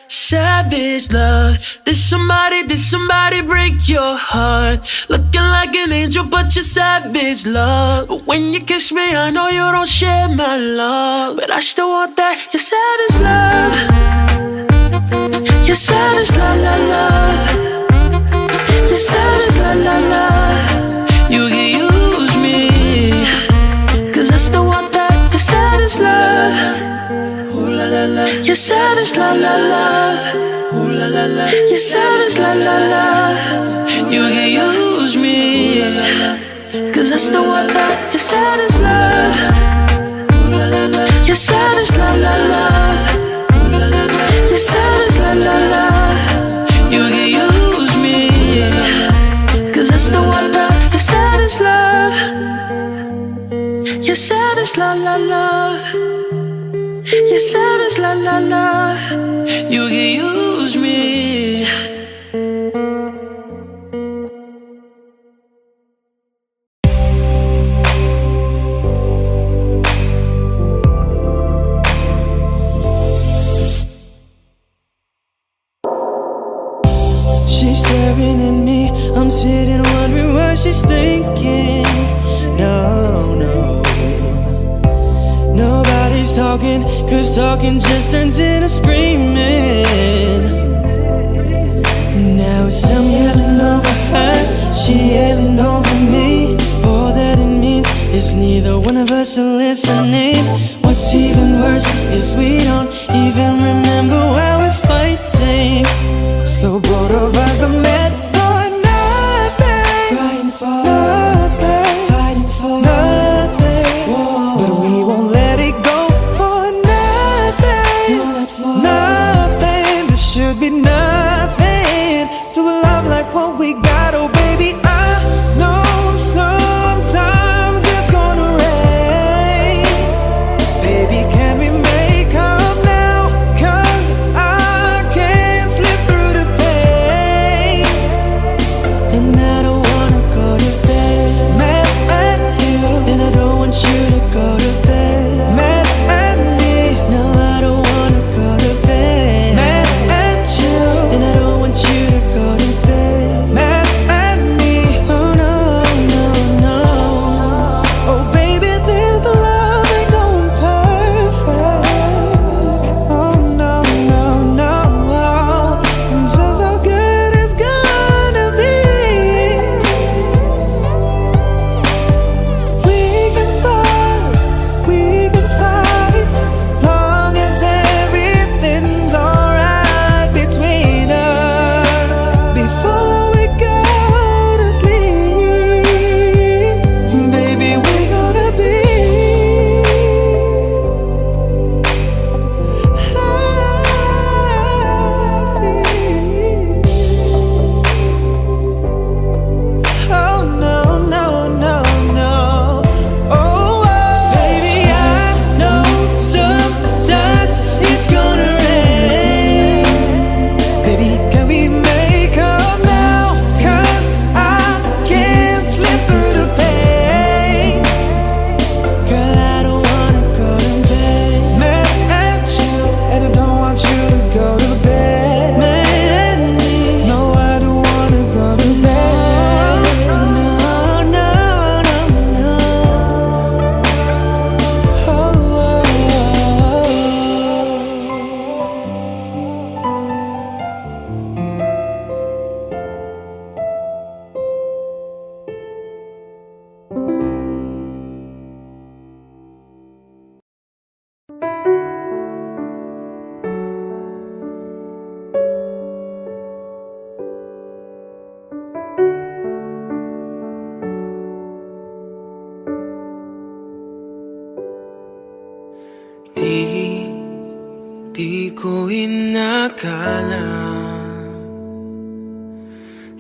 savage love. Did somebody break your heart? Looking like an angel, but you're savage love. But when you kiss me, I know you don't share my love, but I still want that. You're savage love. You're savage love, love, love. You're savage love, love, love. You can use me, cause I still want that. You're savage love. You said it's love, love, love. Ooh la la la. You said it's love, love, love. You can use me, cause that's the one that you said is love. Ooh la la la. You said it's love, love, love. Ooh la la la. You said it's love, love, love. You can use me, cause that's the one that you said is love. You said it's love, love, love. You said it's love, love, love. You can use me. She's staring at me, I'm sitting wondering what she's thinking. No, no, nobody's talking, cause talking just turns into screaming. Now it's I'm yelling over her, she yelling over me. All that it means is neither one of us are listening. What's even worse is we don't even remember why we're fighting. So both of us are meant for nothing, fighting for nothing, fighting for nothing. Whoa. But we won't let it go for nothing, no, not for nothing. There should be nothing to a love like what we got. Oh baby, I know sometimes it's gonna rain. Baby, can we make up now? Cause I can't slip through the pain. And I don't wanna go to bed mad at you, and I don't want you to go to bed mad at me. No, I don't wanna go to bed mad at you, and I don't want you to go to bed mad at me. Oh no, no, no. Oh baby, this love ain't going perfect. Oh no, no, no. Just how good it's gonna be. We can fuss, we can fight, long as everything's alright between us. Before we go to sleep, baby, we're gonna be oh no, no, no, no. Oh, baby, I know sometimes it's gonna rain. Baby, can we make up now? Cause I can't slip through the pain. Girl, I don't wanna go to bed mad at you, and I don't want you to go to bed mad at me. No, I don't wanna go to bed. No, no, no, no. Oh, oh, oh. Di ko inakala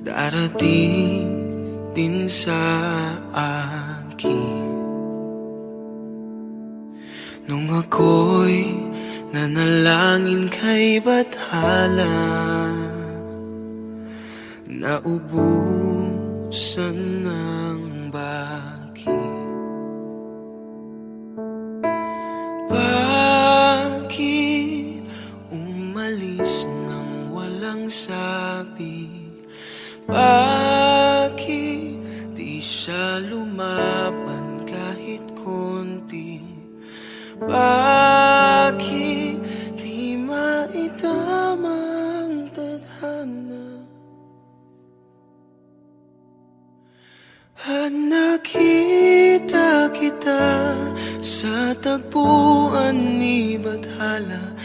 darating din sa akin nung ako'y nanalangin kay Bathala, naubusan ng bakit. Bakit umalis nang walang sabi? Bakit di siya lumaban kahit konti? Bakit di maitamang tadhana? At nakita kita sa tagpuan ni Bathala,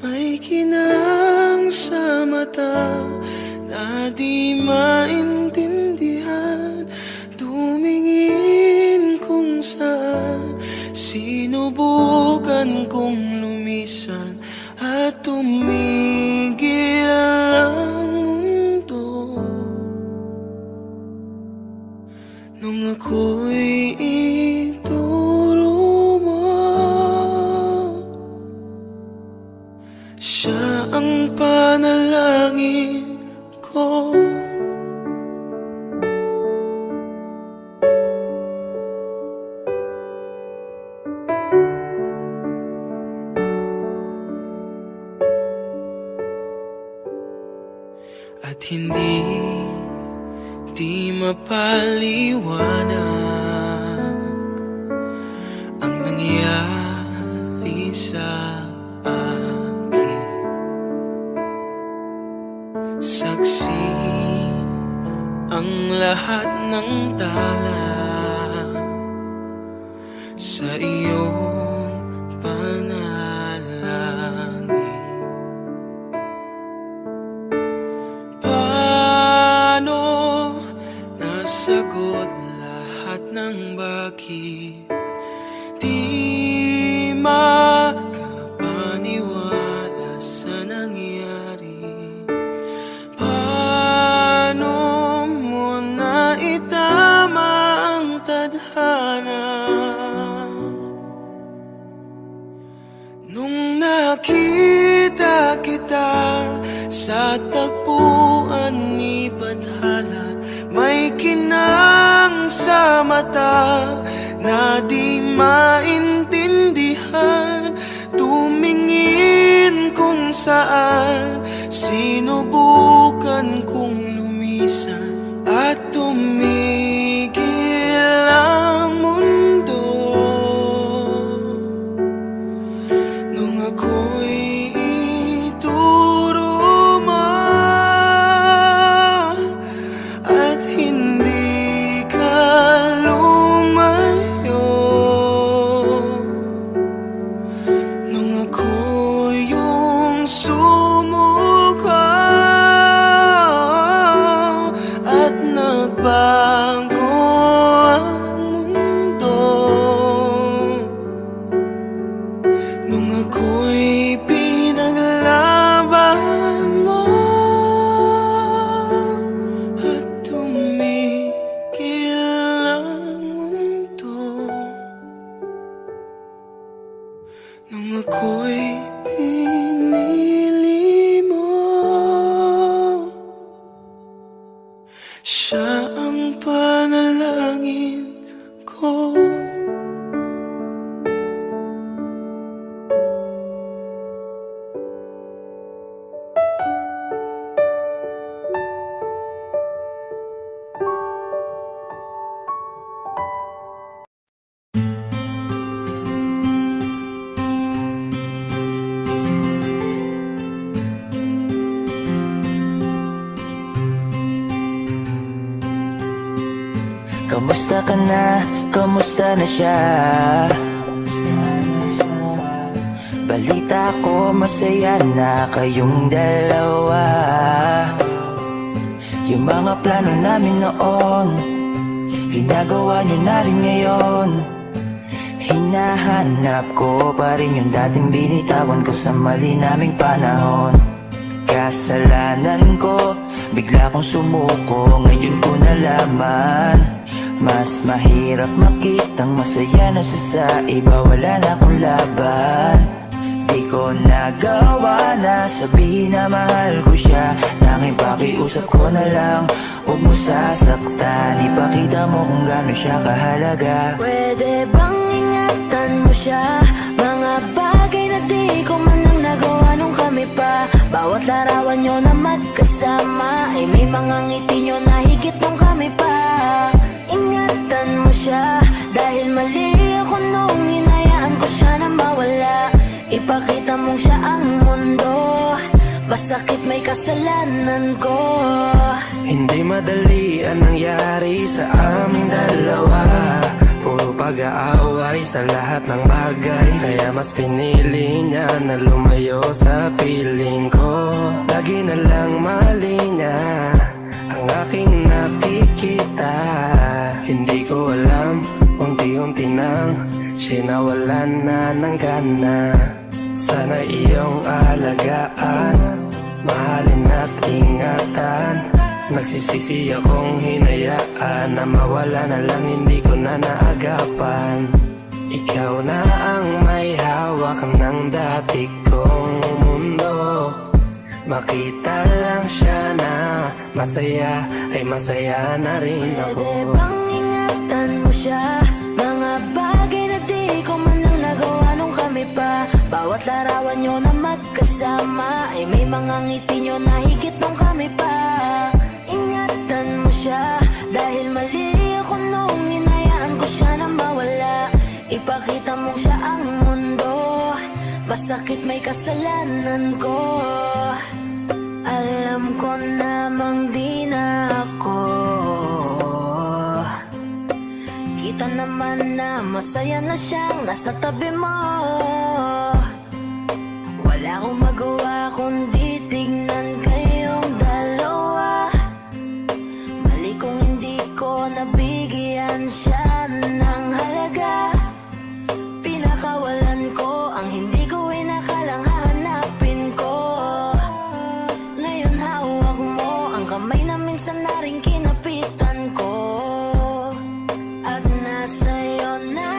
may kinang sa mata na di maintindihan. Tumingin kung saan, sinubukan kong lumisan at tumigil ang mundo. Nung ako'y ituro mo, siya ang panalangin ko. At hindi mapaliwanag ang nangyari sa akin. Saksi ang lahat ng tala sa iyong panalangin. Paano nasagot lahat ng bakit di makapaniwala sa nangyari? Paano mo naitama ang tadhana nung nakita kita sa tagpuan ni Badhala? May kinang sa mata na di maintindihan. Tumingin kung saan, sinubukan kong lumisan at tumigil ang mundo. Nung ako'y ituro mo at hindi ka lumayo, nung ako yung sumuko at nagbago ang mundo, nung ako'y pinaglaban mo at tumigil ang mundo, nung ako'y pinili mo, siya ang panalangin ko. Kamusta ka na? Kamusta na siya? Balita ko masaya na kayong dalawa. Yung mga plano namin noon, ginagawa nyo na rin ngayon. Hinahanap ko pa rin yung dating binitawan ko sa mali naming panahon. Kasalanan ko, bigla kong sumuko, ngayon ko nalaman. Mas mahirap makitang masaya na siya sa iba, wala na akong laban. Di ko nagawa na sabihin na mahal ko siya, tanging pakiusap ko na lang, huwag mo sasaktan. Ipakita mo kung gaano siya kahalaga. Pwede bang ingatan mo siya? Mga bagay na di ko man lang nagawa nung kami pa. Bawat larawan nyo na magkasama ay may mga ngiti nyo na higit nung kami pa. Ingatan mo siya dahil mali ako nung hinayaan ko siya na mawala. Ipakita mong siya ang mundo, masakit may kasalanan ko. Hindi madali ang nangyari sa aming dalawa. puro pag-aaway sa lahat ng bagay. Kaya mas pinili niya na lumayo sa piling ko. Lagi na lang mali niya ang aking nakikita. Hindi ko alam, unti-unti nang sinawalan na ng gana. Sana iyong alagaan, mahalin at ingatan. Nagsisisi akong hinayaan na mawala na lang, hindi ko na naagapan. Ikaw na ang may hawak ng dati kong mundo. Makita lang siya na masaya, ay masaya na rin ako. Pwede bang ingatan mo siya? Mga bagay na di ko man lang nagawa nung kami pa. Bawat larawan nyo na magkasama ay may mga ngiti nyo na higit nung kami pa. Ingatan mo siya dahil mali ako nung hinayaan ko siya na mawala. Ipakita mo siya ang mundo, masakit may kasalanan ko. Alam ko namang di na ako. Kita naman na masaya na siyang nasa tabi mo. Wala akong magawa kundi tignan kayong dalawa. Mali kung hindi ko nabigyan siya ng halaga. Pinakawalan ko ang hindi ko inakalang hahanapin ko. Ngayon hawak mo ang kamay na minsan na rin kinapitan ko. At nasa'yo na.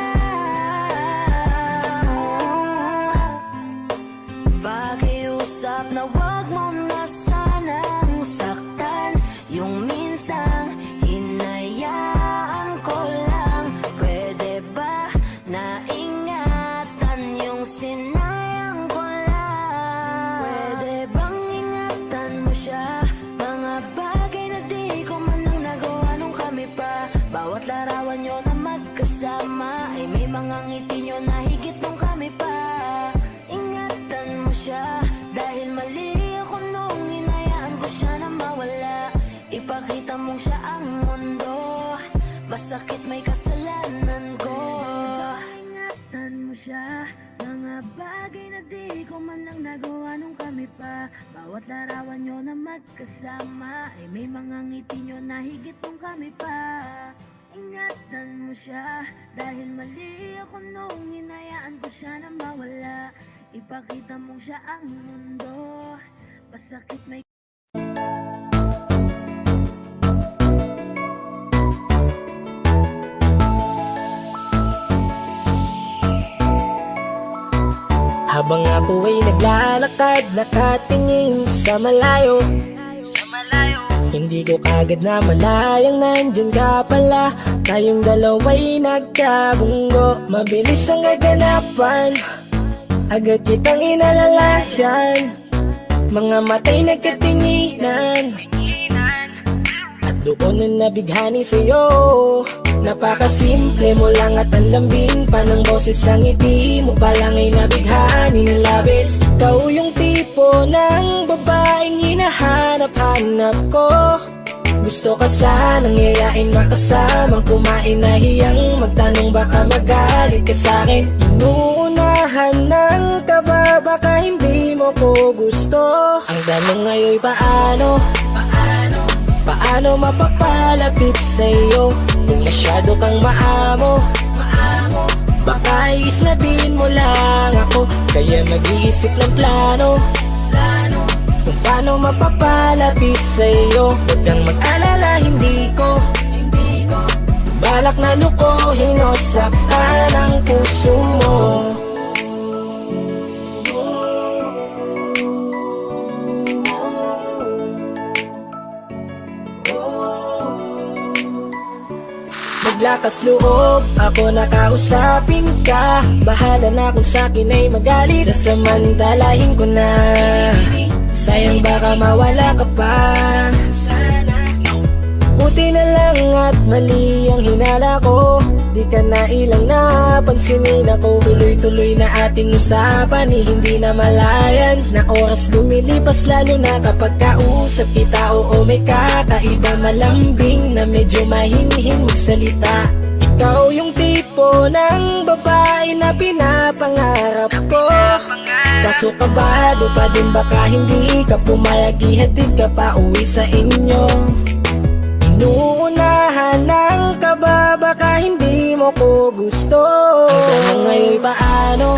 Pakiusap na wag mo na sanang saktan. Yung minsang hinayaan ko lang. Pwede ba na ingatan yung sinayang ko lang? Pwede bang ingatan mo siya? Mga bagay na di ko man lang nagawa nung kami pa. Bawat larawan nyo na magkasama ay may mga ngiti nyo na higit nung kami pa. Ingatan mo siya dahil mali ako nung hinayaan ko siya na mawala. Ipakita mong siya ang mundo, masakit may kasalanan ko. Ingatan mo siya, mga bagay na di ko man lang nagawa nung kami pa. Bawat larawan nyo na magkasama ay may mga ngiti nyo na higit nung kami pa. Ingatan mo siya dahil mali ako nung hinayaan ko siya na mawala. Ipakita mong siya ang mundo, masakit may Habang ako ay naglalakad, nakatingin sa malayo, hindi ko kagad na malayang nandyan ka pala. Tayong dalawa'y nagkabunggo, mabilis ang kaganapan, agad kitang inalalayan. Mga matay nagkatinginan, at doon na nabighani sa'yo. Napakasimple mo lang at ang lambing pa ng boses. Ang ngiti mo palang ay nabighani ng labis. Ikaw yung tipo ng babaeng hinahanap-hanap ko. Gusto ka sanang yayain, makasamang kumain, nahiyang magtanong baka magalit ka sa'kin. Inuunahan ng kaba, baka hindi mo ko gusto. Ang tanong ngayon paano? Paano mapapalapit sa'yo kung masyado kang maamo? Baka isnabin mo lang ako, kaya mag-iisip ng plano kung paano mapapalapit sa'yo. Huwag kang mag-alala, hindi ko balak na lukuhin o saktan ang puso mo. Maglakas loob, ako nakausapin ka. Bahala na kung sa'kin ay magalit, sasamantalahin ko na. Sayang baka mawala ka pa. Buti na lang at mali ang hinala ko, di ka na ilang napansinin ako. Tuloy-tuloy na ating usapan, hindi na malayan. Na oras lumilipas lalo na kapag kausap kita. Oo, may kakaiba, malambing na medyo mahinhin magsalita. Ikaw yung tipo tipo ng babae na pinapangarap ko. Kaso kabado pa din, baka hindi ka pumayag, ihatid ka pa uwi sa inyo. Inuunahan ng kaba, baka hindi mo ko gusto. Ang tanong ngayon,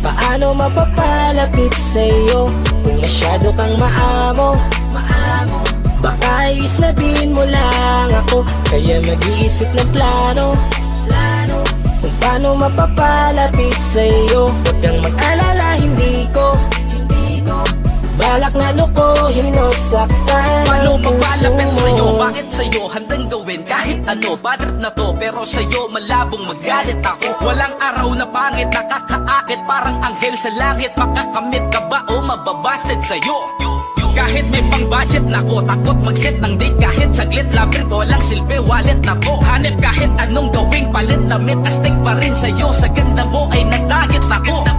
paano mapapalapit sa'yo kung masyado kang maamo? Baka islabin mo lang ako, kaya mag-iisip ng plano kung paano mapapalapit sa'yo. Huwag kang mag-alala, hindi ko balak na lukuhin o saktan Paano ang puso magpalapit sa'yo? mo. Bakit sa'yo? Handang gawin kahit ano. Bad trip na to, pero sa'yo malabong magalit ako. Walang araw na pangit, nakakaakit parang anghel sa langit. Makakamit ka ba o mababasted sa'yo? Kahit may pang budget na ko, takot mag-set ng date kahit saglit. Love trip, walang silbi, wallet na to. Hanip kahit anong gawing palit, damit astig pa rin sa'yo. Sa ganda mo ay nagtagit ako.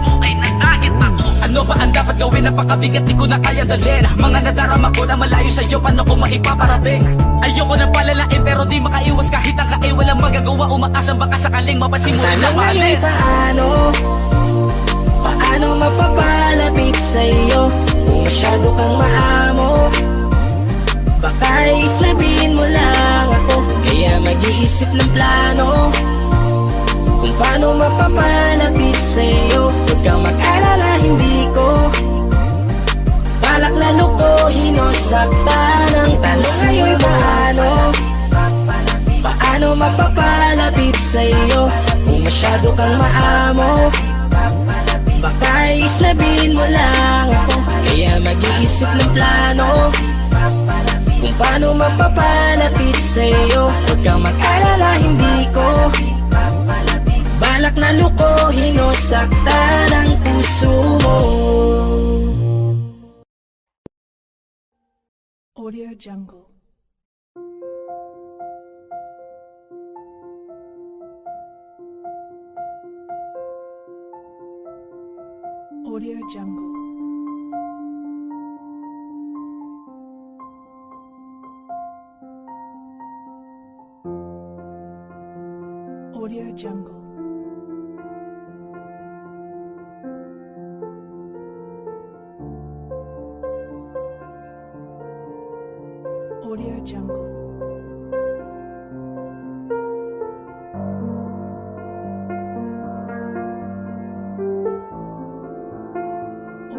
Ano ba ang dapat gawin? Napakabigat, di ko na kaya dalhin. Mga nadarama ko na malayo sa'yo, paano ko maipaparating? Ayoko na palalain pero di makaiwas kahit ang walang magagawa. Umaasang baka sakaling mapansin mo rin na Tanong mahalin. ngayon, paano mapapalapit sa'yo kung masyado kang maamo? Baka islabin mo lang ako, kaya mag-iisip ng plano kung paano mapapalapit sa'yo. Huwag kang mag-alala, hindi ko balak na lukuhin o saktan ang puso mo. Paano mapapalapit sa'yo kung masyado kang maamo? Baka islabin mo lang ako, kaya mag-iisip ng plano kung paano mapapalapit sa'yo. Huwag kang mag-alala, hindi ko balak na lukuhin o saktan ang puso mo. Audio Jungle. Audio Jungle. Audio Jungle. Audio Jungle.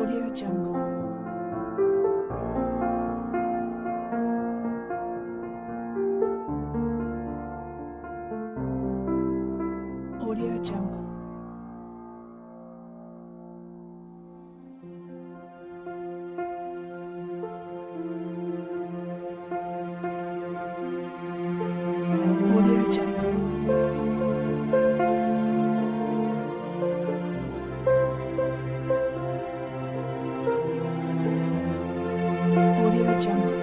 Audio Jungle. Audio Jungle. Audio Jungle. Audio Jungle. Audio Jungle.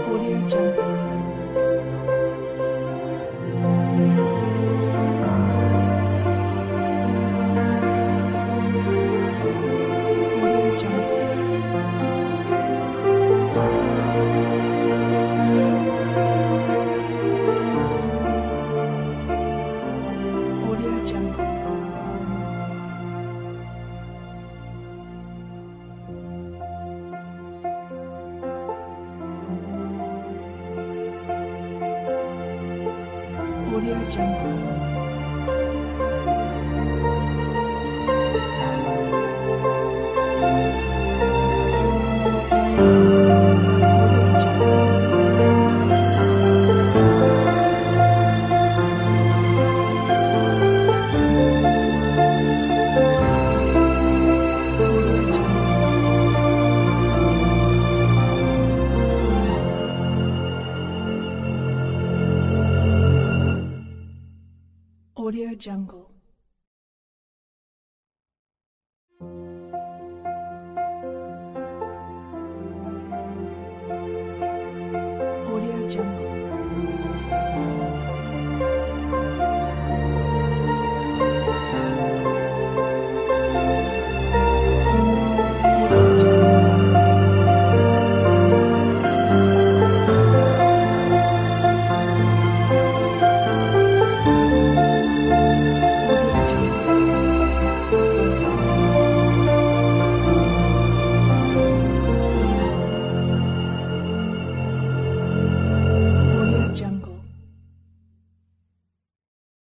Audio Jungle. Audio Jungle. Audio Jungle. Audio Jungle. Audio Jungle.